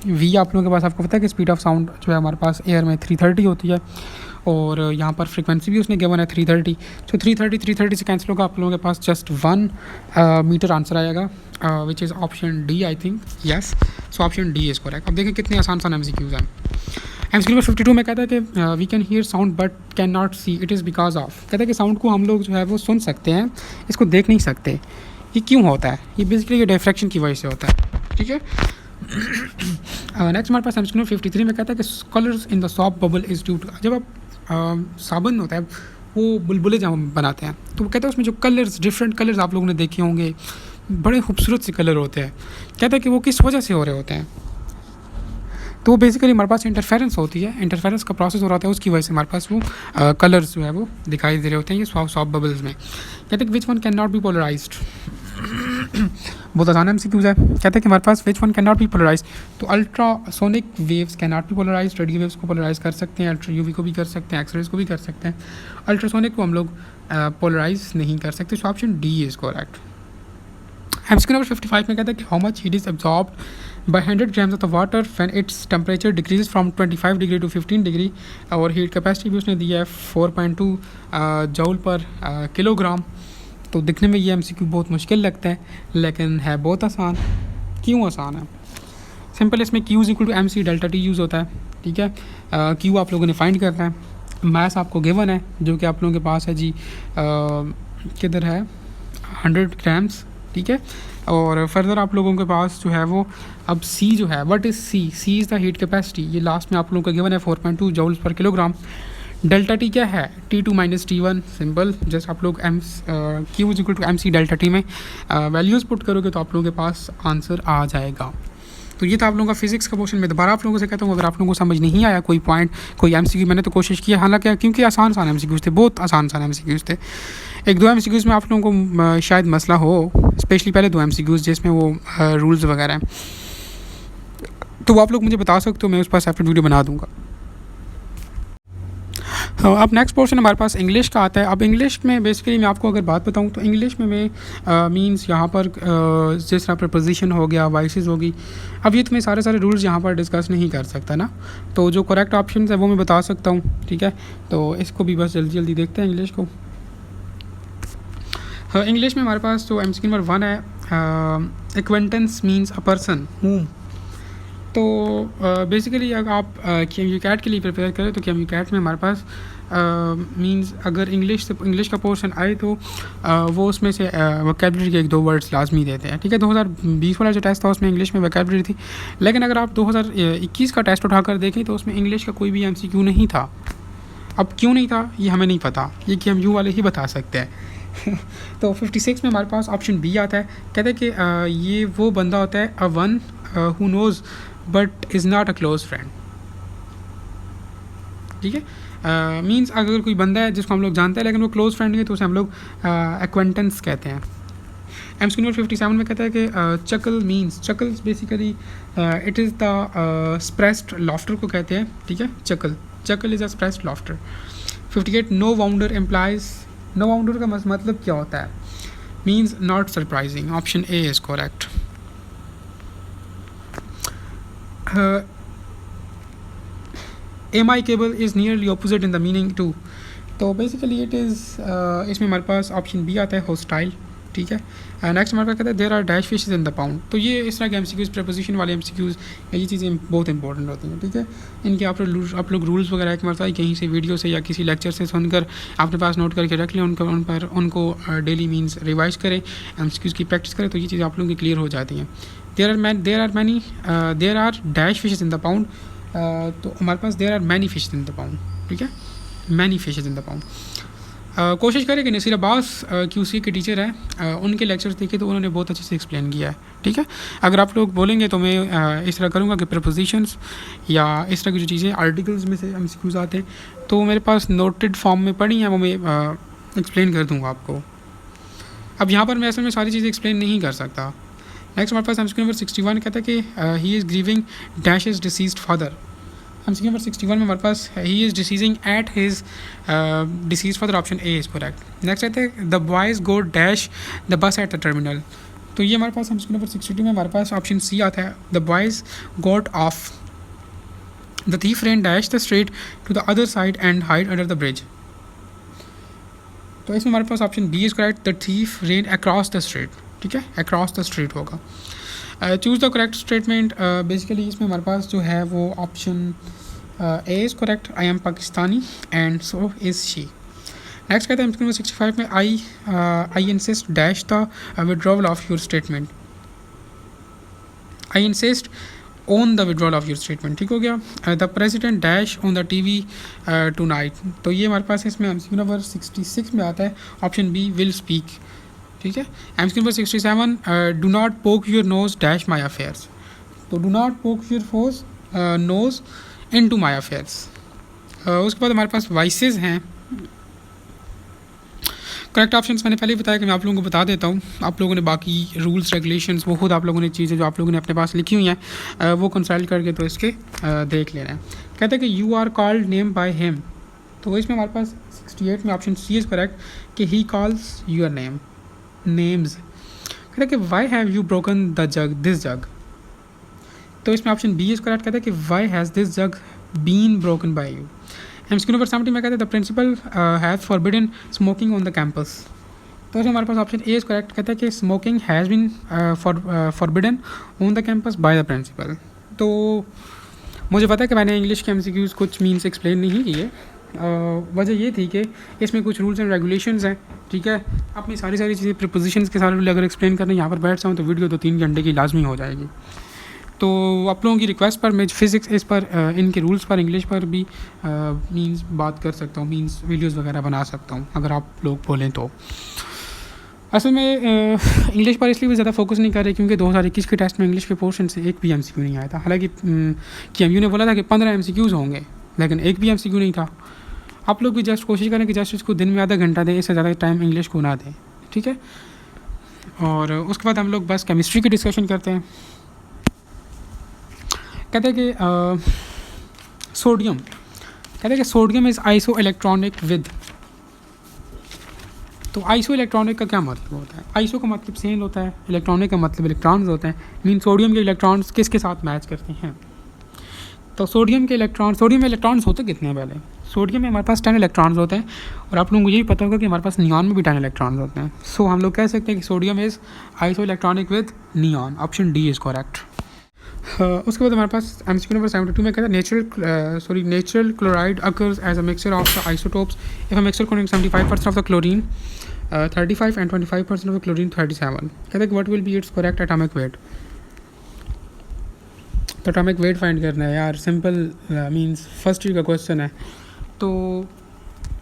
Speaker 1: v आप लोगों के पास आपको पता है कि स्पीड ऑफ साउंड जो है हमारे पास एयर में 330 होती है, और यहाँ पर फ्रिक्वेंसी भी उसने गिवन है 330। तो 330 से कैंसिल होगा, आप लोगों के पास जस्ट 1 मीटर आंसर आएगा, which is option D I think, yes. So option D is correct. अब देखें कितने आसान MCQs हैं। MCQ नंबर 52 में कहता है कि we can hear sound but can not see, it is because of. कहता है कि साउंड को हम लोग जो है वो सुन सकते हैं, इसको देख नहीं सकते। ये क्यों होता है? ये बेसिकली ये डिफ्रैक्शन की वजह से होता है, ठीक है। नेक्स्ट हमारे पास MCQ नंबर 53 में कहता है कि colours in the soap bubble is due to, जब आप साबुन होता है वो बुलबुले जब हम बनाते हैं तो वो कहता है उसमें जो कलर्स, डिफरेंट कलर्स आप लोगों ने देखे होंगे, बड़े खूबसूरत से कलर होते हैं। कहता है कि वो किस वजह से हो रहे होते हैं, तो वो बेसिकली हमारे पास इंटरफेरेंस होती है, इंटरफेरेंस का प्रोसेस हो रहा है, उसकी वजह से हमारे पास वो कलर्स जो है वो दिखाई दे रहे होते हैं ये सॉफ्ट बबल्स में। कहते हैं कि which one can not be polarised, बहुत आसान MCQs है। कहते हैं कि हमारे पास which one can not be polarised, तो ultrasonic waves can not be polarised, radio waves को पोलराइज कर सकते हैं, अल्ट्रा यूवी को भी कर सकते हैं, एक्सरेज को भी कर सकते हैं, अल्ट्रासोनिक को हम लोग पोलराइज नहीं कर सकते। सो option D is correct. MCQ number 55 में कहता है कि how much heat is absorbed by 100 grams of the water when its temperature decreases from 25 degree to 15 degree, और हीट कैपेसिटी भी उसने दिया है 4.2 जूल पर किलोग्राम। तो दिखने में ये MCQ बहुत मुश्किल लगता है, लेकिन है बहुत आसान। क्यों आसान है? सिंपल, इसमें Q is equal to MC delta T use होता है, ठीक है। Q आप लोगों ने फाइंड करना है, मैथ आपको गिवन है जो कि आप लोगों के पास है जी, किधर है 100 ग्राम्स, ठीक है। और फर्दर आप लोगों के पास जो है वो अब C जो है, what is C is the heat capacity, ये लास्ट में आप लोगों का गिवन है 4.2 joules per kilogram. Delta T क्या है? T2 minus T1, simple, just आप लोग Q is equal to MC delta T में वैल्यूज़ पुट करोगे तो आप लोगों के पास आंसर आ जाएगा। तो ये था आप लोगों का फिजिक्स का क्वेश्चन। मैं दोबारा आप लोगों से कहता हूँ, अगर आप लोगों को समझ नहीं आया कोई पॉइंट, कोई MCQ, मैंने तो कोशिश की, हालांकि क्योंकि आसान MCQs थे, बहुत आसान MCQs थे। एक दो MCQs में आप लोगों को शायद मसला हो, स्पेशली पहले 2 MCQs जिसमें वो रूल्स वगैरह हैं, तो वो आप लोग मुझे बता सकते हो, मैं उस पर सेपरेट वीडियो बना दूँगा। अब नेक्स्ट पोर्शन हमारे पास इंग्लिश का आता है। अब इंग्लिश में बेसिकली मैं आपको अगर बात बताऊं तो इंग्लिश में मैं मींस यहाँ पर जिस तरह प्रपोजिशन हो गया, वॉइसेस होगी, अब ये तुम्हें सारे रूल्स यहाँ पर डिस्कस नहीं कर सकता ना, तो जो करेक्ट ऑप्शन है वो मैं बता सकता हूँ, ठीक है। तो इसको भी बस जल्दी जल्दी देखते हैं इंग्लिश को। इंग्लिश में हमारे पास जो MCQ नंबर 1 है, acquaintance means a person whom. तो बेसिकली अगर आप QMUCAT के लिए प्रिपेयर करें तो QMUCAT में हमारे पास मींस अगर इंग्लिश का पोर्शन आए तो वो उसमें से वोकैबुलरी के 1-2 वर्ड्स लाजमी देते हैं, ठीक है। 2020 वाला जो टेस्ट था उसमें इंग्लिश में वोकैबुलरी थी, लेकिन अगर आप 2021 का टेस्ट उठाकर देखें तो उसमें इंग्लिश का कोई भी MCQ नहीं था। अब क्यों नहीं था ये हमें नहीं पता, ये QMU वाले ही बता सकते हैं। तो 56 में हमारे पास ऑप्शन बी आता है। कहते हैं कि ये वो बंदा होता है a one who nose but is not a close friend, ठीक है। मींस अगर कोई बंदा है जिसको हम लोग जानते हैं लेकिन वो क्लोज फ्रेंड नहीं है तो उसे हम लोग एक्वेंटेंस कहते हैं। MCQ नंबर 57 में कहता है कि chuckle means, chuckle basically it is the suppressed laughter को कहते हैं, ठीक है। Chuckle is a suppressed laughter. 58 no wonder employs, no wonder का मतलब क्या होता है? Means not surprising. Option A is correct. amicable is nearly opposite in the meaning too, तो बेसिकली इट इज़ इसमें हमारे पास ऑप्शन बी आता है हॉस्टाइल, ठीक है। नेक्स्ट हमारे पास कहता है there are dash fishes in the pond. तो ये इस तरह के MCQs, प्रपोजिशन वाले MCQs, ये चीज़ें बहुत इंपॉर्टेंट होती हैं, ठीक है। इनके आप लोग रूल्स वगैरह एक मरतबा कहीं से वीडियो से या किसी लेक्चर से सुनकर अपने पास नोट करके रख लें, उनको डेली मीन्स रिवाइज करें, MCQs की प्रैक्टिस करें, तो ये चीज़ें आप लोगों की क्लियर हो जाती हैं। There are dash fishes in the pond, तो हमारे पास there are many fishes in the pond, ठीक है, many fishes in the pond. कोशिश करें कि नसीर अब्बास QC के टीचर हैं, उनके लेक्चर्स देखे तो उन्होंने बहुत अच्छे से एक्सप्लेन किया है, ठीक है। अगर आप लोग बोलेंगे तो मैं इस तरह करूँगा कि प्रपोजिशंस या इस तरह की जो चीज़ें आर्टिकल्स में से MCQs आते हैं तो मेरे पास नोटेड फॉर्म में पड़ी हैं, वो मैं एक्सप्लेन कर दूँगा आपको। अब यहाँ पर मैं असल में सारी चीज़ें एक्सप्लेन नहीं कर सकता। नेक्स्ट हमारे पास MCQ नंबर 61 कहता है कि he is grieving dash is deceased father. MCQ number 61 में हमारे पास he is deceasing at his deceased father, option A is correct. Next कहते हैं the boys go dash the bus at the terminal. तो ये हमारे पास MCQ नंबर 62 में हमारे पास ऑप्शन सी आता है, the boys got off the thief ran dash the street to the other side and hide under the bridge. तो इसमें हमारे पास option B is correct, the thief ran across the street, ठीक है, across the street होगा। Choose the correct statement, basically इसमें हमारे पास जो है वो option A is correct, I am Pakistani and so is she. Next कहते हैं MCQ नंबर 65 में I insist dash the withdrawal of your statement. I insist on the withdrawal of your statement, ठीक हो गया। The president dash on the TV tonight. तो ये हमारे पास इसमें MCQ नंबर 66 में आता है, ऑप्शन बी विल स्पीक, ठीक है। MCQ number 67 do not poke your nose dash my affairs. तो do not poke your nose into my affairs. उसके बाद हमारे पास वाइसेस हैं। करेक्ट ऑप्शंस मैंने पहले ही बताया कि मैं आप लोगों को बता देता हूँ, आप लोगों ने बाकी रूल्स रेगुलेशंस वो खुद आप लोगों ने चीज़ें जो आप लोगों ने अपने पास लिखी हुई हैं वो कंसल्ट करके तो इसके देख लेना है। कहते हैं कि you are called name by him. तो इसमें हमारे पास 68 में ऑप्शन सी इज़ करेक्ट कि ही कॉल्स यूर नेम्स। कहते हैं कि why have you broken the jug this jug. तो इसमें ऑप्शन बी इज़ करेक्ट, कहते हैं कि why has this jug been broken by you. MCQ number 70 में कहते हैं the principal has forbidden smoking on the campus. तो इसमें हमारे पास ऑप्शन ए इज़ करेक्ट, कहता है कि smoking has been forbidden on the campus by the principal. तो मुझे पता है कि मैंने इंग्लिश के MCQs कुछ मीन्स एक्सप्लेन नहीं किए, वजह ये थी कि इसमें कुछ रूल्स एंड रेगुलेशंस हैं, ठीक है। अपनी सारी चीज़ें प्रीपोजिशंस के साथ अगर एक्सप्लेन करने यहाँ पर बैठ जाऊँ तो वीडियो 2-3 घंटे की लाजमी हो जाएगी। तो आप लोगों की रिक्वेस्ट पर मैं फिज़िक्स इस पर इनके रूल्स पर इंग्लिश पर भी मींस बात कर सकता हूँ, मींस वीडियोस वगैरह बना सकता हूँ अगर आप लोग बोलें तो। असल में इंग्लिश पर इसलिए भी ज़्यादा फोकस नहीं कर रहे क्योंकि 2021 के टेस्ट में इंग्लिश के पोर्शन से एक भी MCQ नहीं आया था। हालांकि QMU ने बोला था कि 15 MCQs होंगे, लेकिन एक भी MCQ नहीं था। आप लोग भी जस्ट कोशिश करें कि जस्ट इसको दिन में आधा घंटा दें, इससे ज़्यादा टाइम इंग्लिश को ना दें, ठीक है। और उसके बाद हम लोग बस केमिस्ट्री की डिस्कशन करते हैं। कहते हैं कि सोडियम, कहते हैं कि sodium is iso electronic with. तो आइसो इलेक्ट्रॉनिक का क्या मतलब होता है? आइसो का मतलब सेम होता है, इलेक्ट्रॉनिक का मतलब इलेक्ट्रॉन्स होते हैं। मीन सोडियम के इलेक्ट्रॉन्स किसके साथ मैच करते हैं? तो सोडियम में इलेक्ट्रॉन्स होते कितने हैं? पहले सोडियम में हमारे पास 10 इलेक्ट्रॉन्स होते हैं और आप लोगों को यही पता होगा कि हमारे पास नियॉन में भी 10 इलेक्ट्रॉन्स होते हैं। सो हम लोग कह सकते हैं कि sodium is iso electronic with neon, option D is correct. उसके बाद हमारे पास MCQ नंबर 72 में कहता है natural chloride occurs as a mixture of the isotopes if a mixture containing 75% of the chlorine 35 and 25% of the chlorine 37। कहता है कि what will be its correct atomic weight. तो एटॉमिक वेट फाइंड करना है यार, सिंपल मींस फर्स्ट ईयर का question है। तो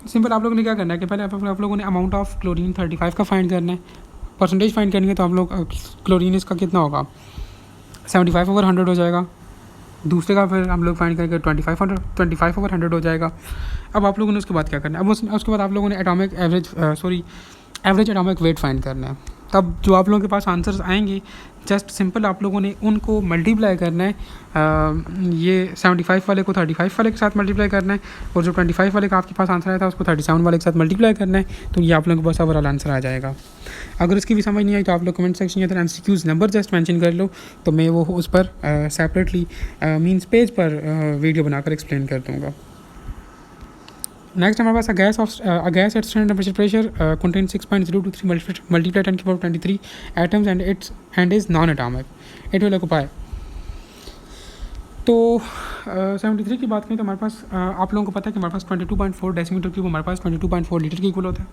Speaker 1: सिंपल आप लोगों ने क्या करना है कि पहले आप लोगों ने अमाउंट ऑफ क्लोरीन 35 का फाइंड करना है, परसेंटेज फाइंड करनी है। तो हम लोग क्लोरीन इसका कितना होगा 75/100 हो जाएगा। दूसरे का फिर हम लोग फाइंड करेंगे 25/100 हो जाएगा। अब आप लोगों ने उसके बाद क्या करना है? अब उसके बाद आप लोगों ने एवरेज एटॉमिक वेट फाइंड करना है। तब जो आप लोगों के पास आंसर्स आएंगे जस्ट सिंपल आप लोगों ने उनको मल्टीप्लाई करना है। ये 75 वाले को 35 वाले के साथ मल्टीप्लाई करना है और जो 25 वाले का आपके पास आंसर आया था उसको 37 वाले के साथ मल्टीप्लाई करना है। तो ये आप लोगों के पास ओवरऑल आंसर आ जाएगा। अगर इसकी भी समझ नहीं आई तो आप लोग कमेंट सेक्शन के अंदर MCQs नंबर जस्ट मेंशन कर लो, तो मैं वो उस पर सेपरेटली मींस पेज पर वीडियो बनाकर एक्सप्लेन कर दूँगा। नेक्स्ट हमारे पास a gas at standard temperature pressure contains 6.023 multiply 10 की power 23 atoms and is non-atomic. It will occupy. तो 73 की बात करें तो हमारे पास आप लोगों को पता है कि हमारे पास 22.4 डेसीमीटर क्यूब हमारे पास 22.4 लीटर की इक्वल होता है।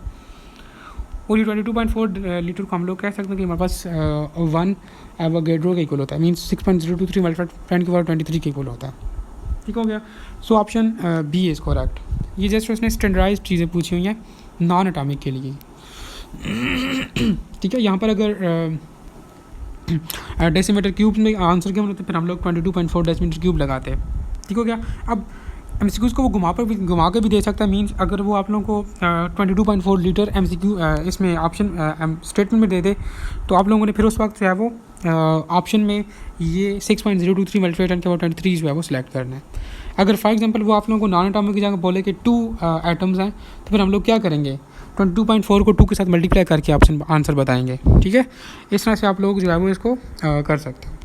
Speaker 1: और ये 22.4 लीटर को हम लोग कह सकते हैं कि हमारे पास 1 एवोगैड्रो के इक्वल होता है। मीन्स 6.023 multiply 10 की पावर 23 के इक्वल होता है। ठीक हो गया। So option B is correct. ये जस्ट उसने स्टैंडर्डाइज्ड चीज़ें पूछी हुई हैं, नॉन एटॉमिक के लिए। ठीक है, यहाँ पर अगर डेसीमीटर क्यूब में आंसर क्या होता है, फिर हम लोग 22.4 डेसीमीटर क्यूब लगाते हैं। ठीक हो गया। अब MCQs को वो घुमा के भी दे सकता है। मींस अगर वो आप लोगों को 22.4 लीटर MCQ इसमें ऑप्शन स्टेटमेंट में दे दे, तो आप लोगों ने फिर उस वक्त जो है वो ऑप्शन में ये 6.023 मल्टीप्लाई 10 के पावर 23 जो है वो सिलेक्ट करना है। अगर फॉर एग्जांपल वो आप लोगों को नॉन एटॉमिक की जगह बोले कि 2 एटम्स हैं, तो फिर हम लोग क्या करेंगे, 22.4 को 2 के साथ मल्टीप्लाई करके ऑप्शन आंसर बताएंगे। ठीक है, इस तरह से आप लोग जो है वो इसको कर सकते हैं।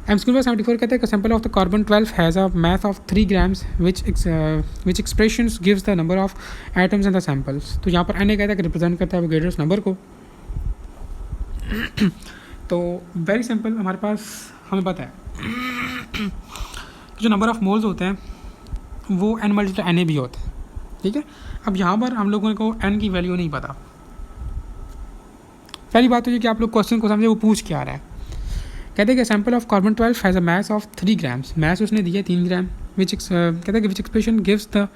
Speaker 1: MCQ नंबर 74 कहते हैं sample of the carbon 12 has a mass of 3 grams which expressions gives the number of atoms in the samples। तो यहाँ पर Na कहता है कि रिप्रेजेंट करता है एवोगैड्रोस नंबर को। तो वेरी सिंपल, हमारे पास हमें पता है जो नंबर ऑफ मोल्स होते हैं वो n मल्टीप्लाई Na भी होते हैं। ठीक है, अब यहाँ पर हम लोगों को n की वैल्यू नहीं पता। पहली बात तो ये कि आप लोग क्वेश्चन को समझे वो पूछ क्या रहा है। कहते हैं कि sample of carbon 12 has a mass of 3 grams, mass उसने दिया 3 ग्राम, कहते हैं कि which expression gives the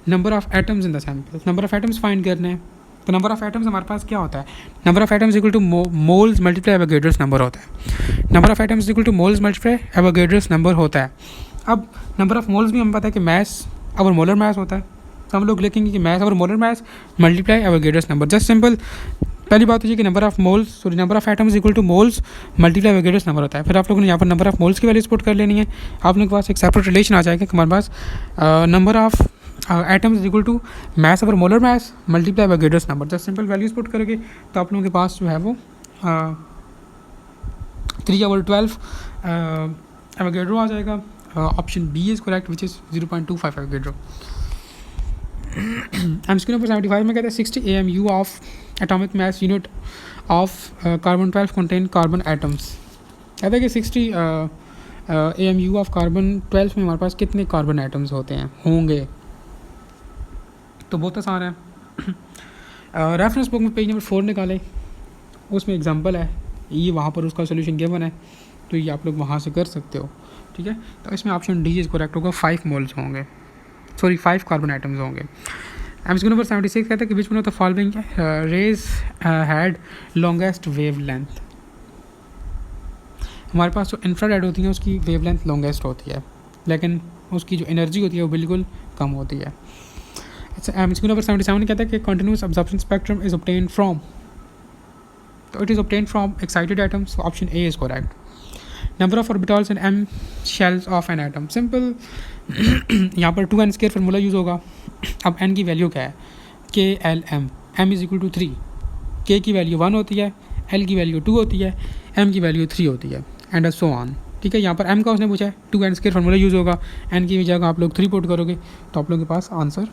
Speaker 1: number of atoms in the sample. Number of atoms find करने हैं, तो नंबर ऑफ एटम्स हमारे पास क्या होता है, number of atoms equal two moles multiply Avogadro's number होता है। Number of atoms equal two moles multiply Avogadro's number होता है। अब नंबर ऑफ मोल्स भी हमें पता है कि मास और मोलर मास होता है, तो हम लोग लिखेंगे कि मास और molar mass multiply Avogadro's number. Just simple, पहली बात तो ये कि number of atoms equal two moles multiply Avogadro's number होता है। फिर आप लोगों ने यहाँ पर नंबर ऑफ मोल्स की वैल्यूज पुट कर लेनी है। आप लोगों के पास एक सेपरेट रिलेशन आ जाएगा कि हमारे पास number of atoms equal to mass और molar mass multiply Avogadro's number. Just simple values put करोगे तो आप लोगों के पास जो है वो 3/12 एवोगैड्रो आ जाएगा। Option B is correct which is 0.25 Avogadro. MCQ number 75 में कहते हैं 60 AMU of atomic mass unit of carbon 12 contain carbon atoms. कहते हैं कि 60 AMU ऑफ कार्बन 12 में हमारे पास कितने कार्बन एटम्स होंगे। तो बहुत आसान है। रेफरेंस बुक में पेज नंबर 4 निकालें, उसमें एग्जांपल है, ये वहाँ पर उसका सोल्यूशन गिवन है, तो ये आप लोग वहाँ से कर सकते हो। ठीक है, तो इसमें ऑप्शन डी इज करेक्ट होगा, 5 मोल्स होंगे, 5 कार्बन आइटम्स होंगे। MCQ नंबर 76 कहता है कि which one of the following rays had longest wavelength. हमारे पास जो इंफ्रारेड होती है उसकी वेव लेंथ लॉन्गेस्ट होती है, लेकिन उसकी जो एनर्जी होती है वो बिल्कुल कम होती है। MCQ नंबर 77 कहता है कि continuous absorption spectrum is obtained from, तो it is obtained from excited atoms, option A is correct. Number of orbitals and m shells of an atom, simple यहाँ पर 2n² फार्मूला यूज़ होगा। अब n की value क्या है, KLM, m is equal to 3, k की value 1 होती है, l की वैल्यू 2 होती है, m की वैल्यू 3 होती है, एंड सो ऑन। ठीक है, यहाँ पर m का उसने पूछा है, 2n² फार्मूला यूज़ होगा, n की जगह आप लोग 3 पुट करोगे तो आप लोगों के पास आंसर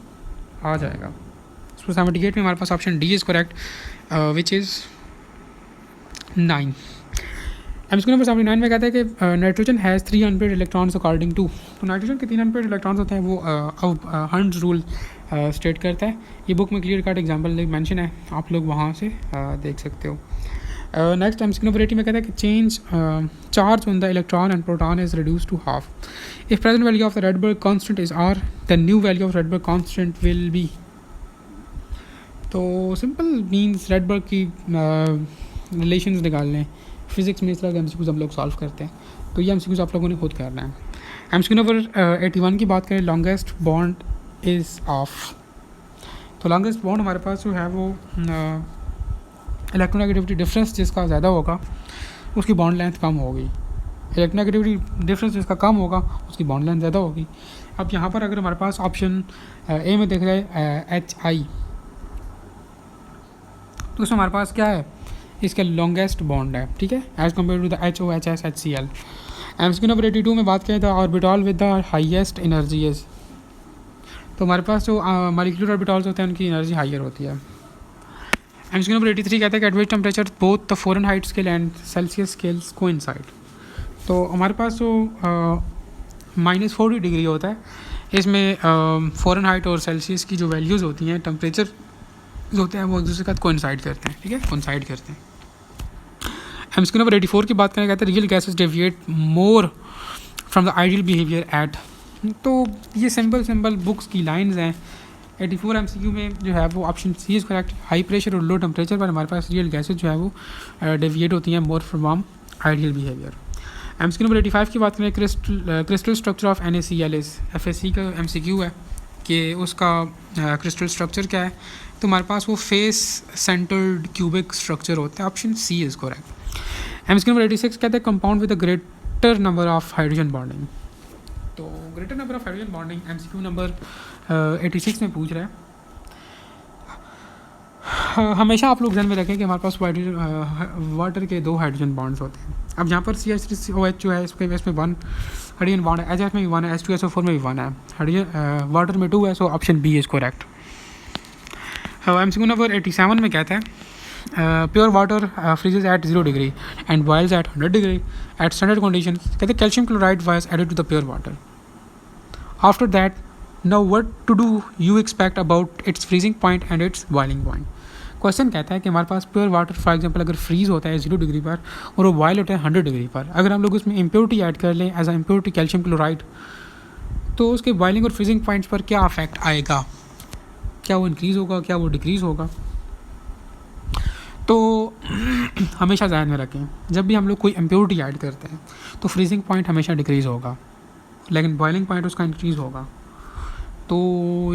Speaker 1: आ जाएगा। 78 में हमारे पास option D is correct which is 9। MCQ number 79 में कहता है कि nitrogen has 3 unpaired electrons according to, तो नाइट्रोजन के 3 अनपेयर्ड इलेक्ट्रॉन्स होते हैं, वो हंड्स रूल स्टेट करता है। ये बुक में क्लियर कट एग्जांपल मेंशन है, आप लोग वहाँ से देख सकते हो। नेक्स्ट MCQ नंबर 80 में कहता है कि change charge on the electron and proton is reduce to half if present value of the Rydberg constant is R, the new value of Rydberg constant will be. तो simple means Rydberg की relations निकाल लें। Physics में इस तरह के MCQs हम लोग सॉल्व करते हैं, तो ये MCQs आप लोगों ने खुद करना है। MCQ नंबर 81 की बात करें, लॉन्गेस्ट बॉन्ड इज़ ऑफ, तो लॉन्गेस्ट बॉन्ड हमारे पास जो है वो इलेक्ट्रोनेगेटिविटी डिफरेंस जिसका ज़्यादा होगा उसकी बॉन्ड लेंथ कम होगी, इलेक्ट्रोनेगेटिविटी डिफरेंस जिसका कम होगा उसकी बॉन्ड लेंथ ज़्यादा होगी। अब यहाँ पर अगर हमारे पास ऑप्शन ए में देख जाए HI, तो उसमें हमारे पास क्या है, इसका लॉन्गेस्ट बॉन्ड है। ठीक है, as compare to the HO, HS, HCl। MCQ number 82 में बात करें the orbital with the highest energy is, तो हमारे पास जो मॉलिक्यूलर ऑर्बिटल्स होते हैं उनकी एनर्जी हाइयर होती है। MCQ नंबर 83 कहता है कि eight which temperature both the Fahrenheit scale and Celsius scales coincide, तो हमारे पास जो -40 डिग्री होता है, इसमें फ़ारेनहाइट और सेल्सियस की जो वैल्यूज़ होती हैं, टेम्परेचर जो होते हैं वो एक दूसरे के साथ कोइंसाइड करते हैं। ठीक है, कोइंसाइड करते हैं। MCQ नंबर 84 की बात करें, कहते हैं real gases deviate more from the ideal behaviour eight, तो ये सिंपल बुक्स की लाइंस हैं, 84 MCQ में जो है वो option C is correct. High pressure और लो टेम्परेचर पर हमारे पास रियल गैसेज जो है वो डेविएट होती हैं more from warm ideal behaviour. MCQ number 85 की बात करें, crystal structure of NaCl is FSC का MCQ है कि उसका क्रिस्टल स्ट्रक्चर क्या है, तो हमारे पास वो फेस सेंटर्ड क्यूबिक स्ट्रक्चर होता है, option C is correct. MCQ number 86 कहते हैं compound with a greater number of hydrogen bonding. तो greater number of hydrogen bonding MCQ number 86 में पूछ रहा है। हमेशा आप लोग ध्यान में रखें कि हमारे पास वाटर के 2 हाइड्रोजन बॉन्ड्स होते हैं। अब यहाँ पर CH3OH जो है इसमें 1 हाइड्रोजन बॉन्ड है, HF में भी 1 है, H2SO4 में भी 1 है, हाइड्रोजन वाटर में 2 है, so option B is correct. MCQ number 87 में कहता है pure water freezes at 0 degree and boils at 100 degree at standard condition. कहते हैं calcium chloride was added to the pure water after that, now what to do you expect about its freezing point and its boiling point. Question कहता है कि हमारे पास pure water for example अगर freeze होता है 0 डिग्री पर और वो बॉयल होता है 100 डिग्री पर, अगर हम लोग उसमें इम्प्योरिटी ऐड कर लें as a impurity calcium chloride, तो उसके बॉइलिंग और फ्रीजिंग पॉइंट्स पर क्या अफेक्ट आएगा, क्या वो इंक्रीज़ होगा, क्या वो डिक्रीज़ होगा। तो हमेशा ध्यान में रखें जब भी हम लोग कोई इम्प्योरिटी ऐड करते हैं तो फ्रीजिंग पॉइंट हमेशा डिक्रीज़ होगा लेकिन बॉइलिंग पॉइंट उसका इंक्रीज़ होगा। तो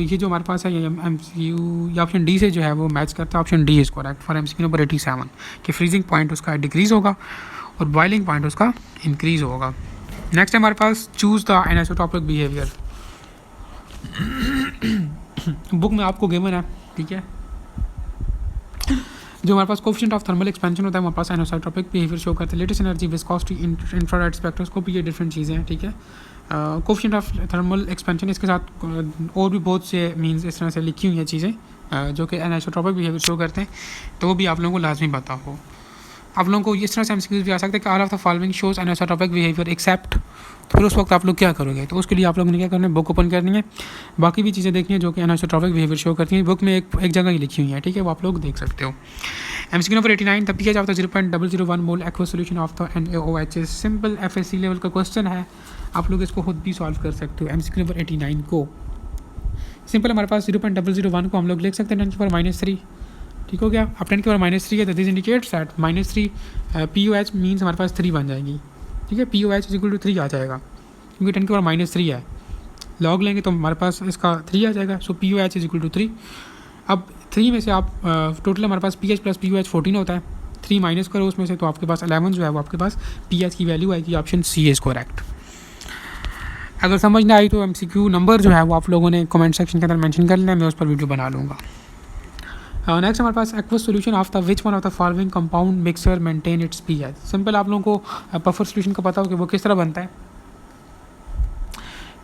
Speaker 1: ये जो हमारे पास है ये MCQ या ऑप्शन डी से जो है वो मैच करता है, option D is correct for MCQ number 87 कि फ्रीजिंग पॉइंट उसका डिक्रीज़ होगा और बॉइलिंग पॉइंट उसका इंक्रीज़ होगा। नेक्स्ट है हमारे पास चूज़ द एनिसोटॉपिक बिहेवियर। बुक में आपको गिवन है, ठीक है, जो हमारे पास कोफिशिएंट ऑफ थर्मल एक्सपेंशन होता है हमारे पास एनिसोटॉपिक बिहेवियर शो करता है। Latest energy, viscosity, infrared spectroscopy, ये डिफरेंट चीज़ें हैं, ठीक है। कोफिशिएंट ऑफ थर्मल एक्सपेंशन, इसके साथ और भी बहुत से मीन्स इस तरह से लिखी हुई हैं चीज़ें जो कि एनिसोटॉपिक बिहेवियर शो करते हैं, तो वो भी आप लोगों को लाजमी पता हो। आप लोगों को इस तरह से MCQs भी आ सकते हैं कि all of the following shows anisotropic behaviour except, तो फिर उस वक्त आप लोग क्या करोगे, तो उसके लिए आप लोगों ने क्या करना है, बुक ओपन करनी है, बाकी भी चीज़ें देखनी है जो कि एनिसोटॉपिक बिहेवियर शो करती हैं। बुक में एक जगह ही लिखी हुई है, ठीक है, वो आप लोग देख सकते हो। MCQ number 89, the pH of the 0.001 mole aqueous solution of the NaOH is simple FSC level का क्वेश्चन है, आप लोग इसको खुद भी सॉल्व कर सकते हो। MCQ नंबर 89 को सिंपल हमारे पास 0.001 को हम लोग लिख सकते हैं 10⁻³ ठीक हो गया। अब 10⁻³ है तो this indicates that -3 POH means हमारे पास 3 बन जाएगी, ठीक है, POH = 3 आ जाएगा क्योंकि 10⁻³ है, लॉग लेंगे तो हमारे पास इसका 3 आ जाएगा, सो POH = 3। अब 3 में से आप टोटल हमारे पास PH + POH 14 होता है, 3 माइनस करो उसमें से तो आपके पास 11 जो है वो आपके पास PH की वैल्यू आएगी, ऑप्शन सी इज़ करेक्ट। अगर समझ ना आई तो MCQ नंबर जो है वो आप लोगों ने कमेंट सेक्शन के अंदर मेंशन कर लेना, मैं उस पर वीडियो बना लूँगा। नेक्स्ट हमारे पास aqueous solution of the which one of the following compound mixer maintain its pH। Simple आप लोगों को बफर सोल्यूशन का पता हो कि वो किस तरह बनता है,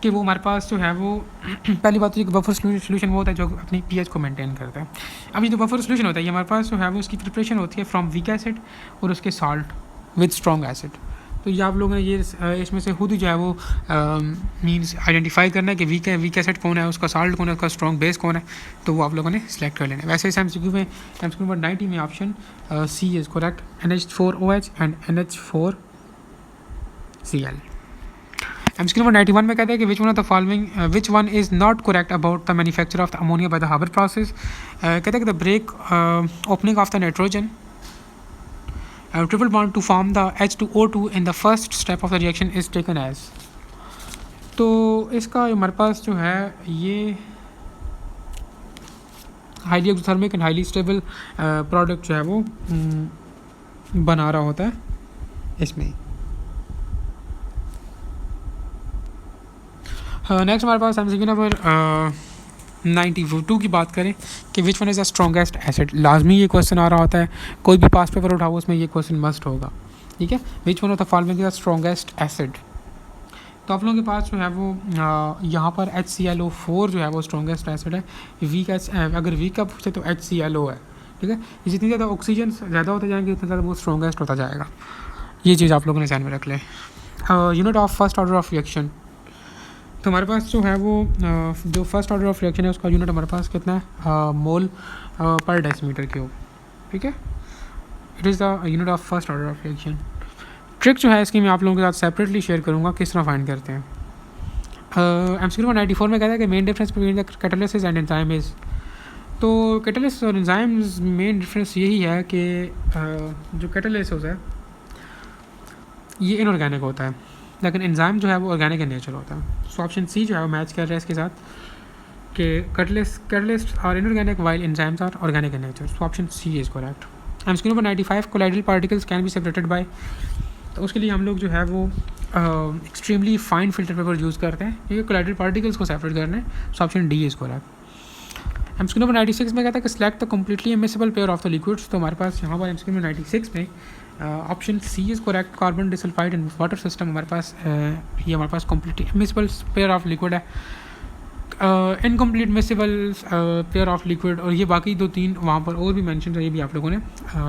Speaker 1: कि वो हमारे पास जो है वो पहली बात तो ये बफर सोल्यूशन वो होता है जो अपनी pH को मेंटेन करता है। अब ये जो बफर सोल्यूशन होता है ये हमारे पास जो है वो उसकी प्रिपरेशन होती है फ्रॉम वीक एसिड और उसके साल्ट विद स्ट्रॉन्ग एसिड। तो ये आप लोगों ने ये इसमें से खुद ही जो है वो मीन्स आइडेंटिफाई करना है कि वीक एसिड कौन है, उसका साल्ट कौन है, उसका स्ट्रॉन्ग बेस कौन है, तो वो आप लोगों ने सेलेक्ट कर लेना है। वैसे इस MCQ में MCQ नंबर 90 में option C is correct, NH4OH and NH4Cl। MCQ number 91 में कहते हैं कि which one is not correct about the manufacture of the ammonia by the Haber process. कहते हैं कि the break opening of the nitrogen triple bond to form the H2O2 in the first step of the reaction is taken as। तो इसका हमारे पास जो है ये highly exothermic and highly stable product जो है वो बना रहा होता है इसमें। नेक्स्ट हमारे पास MCQ नंबर 92 की बात करें कि which one is the strongest acid. लाजमी ये क्वेश्चन आ रहा होता है, कोई भी पास पेपर उठाओ उसमें ये क्वेश्चन मस्ट होगा, ठीक है। विच one of the following is the strongest acid. तो आप लोगों के पास जो है वो यहाँ पर HClO4 जो है वो स्ट्रॉन्गेस्ट एसिड है। अगर वीक का पूछे तो HClO है, ठीक है। जितनी ज़्यादा ऑक्सीजन ज़्यादा होते जाएंगे उतना ज़्यादा वो स्ट्रॉन्गेस्ट होता जाएगा, ये चीज़ आप लोगों ने ध्यान में रख लें। Unit of first order of reaction, तो हमारे पास जो है वो जो फर्स्ट ऑर्डर ऑफ रिएक्शन है उसका यूनिट हमारे पास कितना है, मोल पर डेसीमीटर क्यूब, ठीक है। It is the unit of first order of reaction. Trick जो है इसकी मैं आप लोगों के साथ सेपरेटली शेयर करूँगा किस तरह फाइंड करते हैं। MCQ नंबर 94 में कहता है कि main difference between the catalysis and enzyme is, तो कैटालिसिस और एंजाइम्स मेन डिफरेंस यही है कि जो कैटालिसिस है ये इनऑर्गेनिक होता है, लेकिन एंजाइम जो है वो ऑर्गेनिक इन नेचर होता है। सो ऑप्शन सी जो है वो मैच कर रहा है इसके साथ कि catalyst are inorganic while enzymes are organic in nature. So option C is correct. MCQ number 95 colloidal particles can be separated by, तो उसके लिए हम लोग जो है वो extremely fine filter paper use करते हैं क्योंकि कोलाइडल पार्टिकल्स को सेपरेट करने। So option D is correct. MCQ number 96 में कहता है कि select the completely immiscible pair of the liquids, तो हमारे पास यहाँ पर MCQ नंबर 96 में option C is correct. Carbon disulphide in water system हमारे पास ये हमारे पास completely immiscible pair of liquid है, incomplete miscible pair of liquid, और ये बाकी 2-3 वहाँ पर और भी मेंशन है, ये भी आप लोगों ने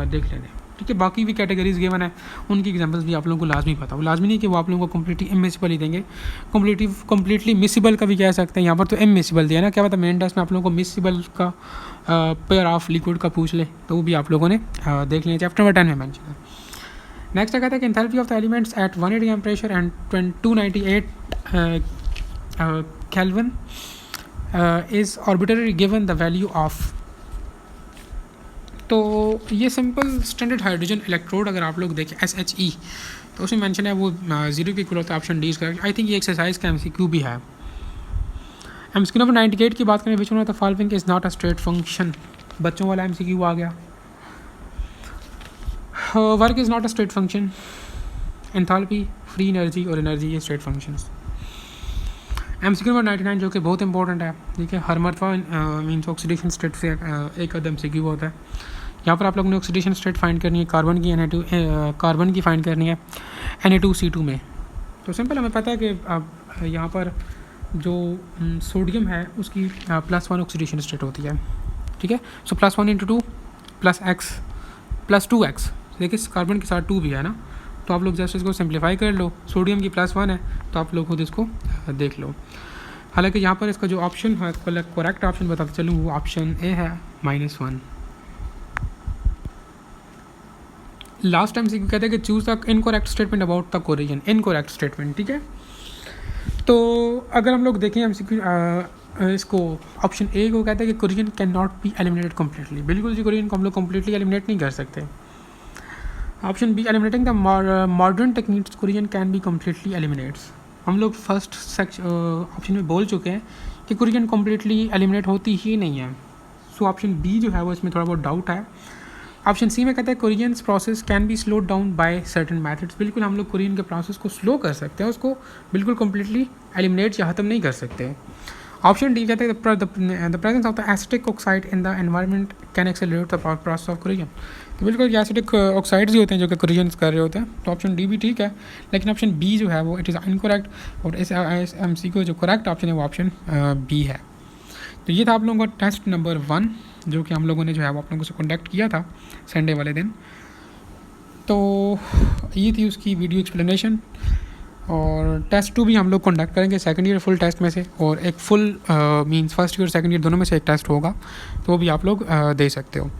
Speaker 1: देख लेने। ठीक है, बाकी भी कैटेगरीज गिवन है, उनकी एग्जांपल्स भी आप लोगों को लाजमी पता हो। लाजमी नहीं कि वो आप लोगों को कम्प्लीटली इमिसिबल ही देंगे, कम्प्लीटली मिसिबल का भी कह सकते हैं। यहाँ पर तो इमिसिबल दिया ना, क्या पता मेन टेस्ट में आप लोगों को मिसिबल का पेयर ऑफ लिक्विड का पूछ ले, तो वो भी आप लोगों ने देख लें। चैप्टर नंबर 10 में मेंशन है। नेक्स्ट कहता है कि enthalpy of the elements at 180 temperature and 298 kelvin is arbitrary given the value of, तो ये सिंपल स्टैंडर्ड हाइड्रोजन इलेक्ट्रोड अगर आप लोग देखें SHE, तो उसमें मेंशन है वो 0 के इक्वल होता है। ऑप्शन डी इसका आई थिंक ये एक्सरसाइज का MCQ भी है। MCQ नंबर 98 की बात करें, विच one of the following is not a straight function, बच्चों वाला MCQ आ गया। Work is not a straight function, enthalpy, free energy और एनर्जी ये स्ट्रेट फंक्शंस। MCQ नंबर 99 जो कि बहुत इंपॉर्टेंट है, ठीक है, हर मरतबा मीन्स ऑक्सीडेशन स्टेट से एक अदम MCQ होता है। यहाँ पर आप लोगों ने ऑक्सीडेशन स्टेट फाइंड करनी है, कार्बन की कार्बन की फाइंड करनी है Na2CO2 में। तो सिंपल हमें पता है कि अब यहाँ पर जो सोडियम है उसकी +1 ऑक्सीडेशन स्टेट होती है, ठीक है। सो +1 × 2 +x +2x, देखिए कार्बन के साथ 2 भी है ना, तो आप लोग जस्ट इसको सिंप्लीफाई कर लो। सोडियम की +1 है, तो आप लोग खुद इसको देख लो। हालांकि यहाँ पर इसका जो ऑप्शन है करेक्ट ऑप्शन बताते चलूँ, वो ऑप्शन ए है -1। लास्ट टाइम MCQ कहते हैं कि choose the incorrect statement about the corrosion, incorrect statement, ठीक है। तो अगर हम लोग देखें MCQ इसको ऑप्शन ए को कहते हैं कि corrosion can not be eliminated completely, बिल्कुल जी कोरिजन को हम लोग कम्प्लीटली एलिमिनेट नहीं कर सकते। Option B eliminating the modern techniques corrosion can be completely eliminates, हम लोग फर्स्ट ऑप्शन में बोल चुके हैं कि कोरिजन कम्प्लीटली एलिमिनेट होती ही नहीं है। सो ऑप्शन बी जो है वो इसमें थोड़ा बहुत डाउट है। ऑप्शन सी में कहता है corrosions process can be slowed down by certain methods, बिल्कुल हम लोग कोरिजन के प्रोसेस को स्लो कर सकते हैं, उसको बिल्कुल कम्प्लीटली एलिमिनेट या ख़त्म नहीं कर सकते। ऑप्शन डी कहते हैं the presence of the acetic oxide in the environment can accelerate the process of corrosion, तो बिल्कुल एसिडिक ऑक्साइड्स ही होते हैं जो कि कोरिजन्स कर रहे होते हैं। तो ऑप्शन डी भी ठीक है, लेकिन ऑप्शन बी जो है वो इट इज़ इनकरेक्ट, और इस MCQ जो करेक्ट ऑप्शन है वो ऑप्शन बी है। तो ये था आप लोगों का टेस्ट नंबर 1 जो कि हम लोगों ने जो है वो आप लोगों से कॉन्टैक्ट किया था संडे वाले दिन। तो ये थी उसकी वीडियो एक्सप्लेनेशन, और टेस्ट 2 भी हम लोग कंडक्ट करेंगे सेकंड ईयर फुल टेस्ट में से, और एक full means first year second year दोनों में से एक टेस्ट होगा, तो वो भी आप लोग दे सकते हो।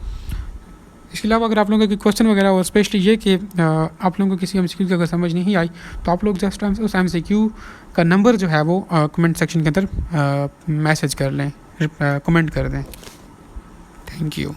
Speaker 1: इसके अलावा अगर आप लोगों के क्वेश्चन वगैरह हो, स्पेशली ये कि आप लोगों को किसी MCQ की अगर समझ नहीं आई, तो आप लोग जस्ट उस MCQ का नंबर जो है वो कमेंट सेक्शन के अंदर मैसेज कर लें, कमेंट कर दें। Thank you.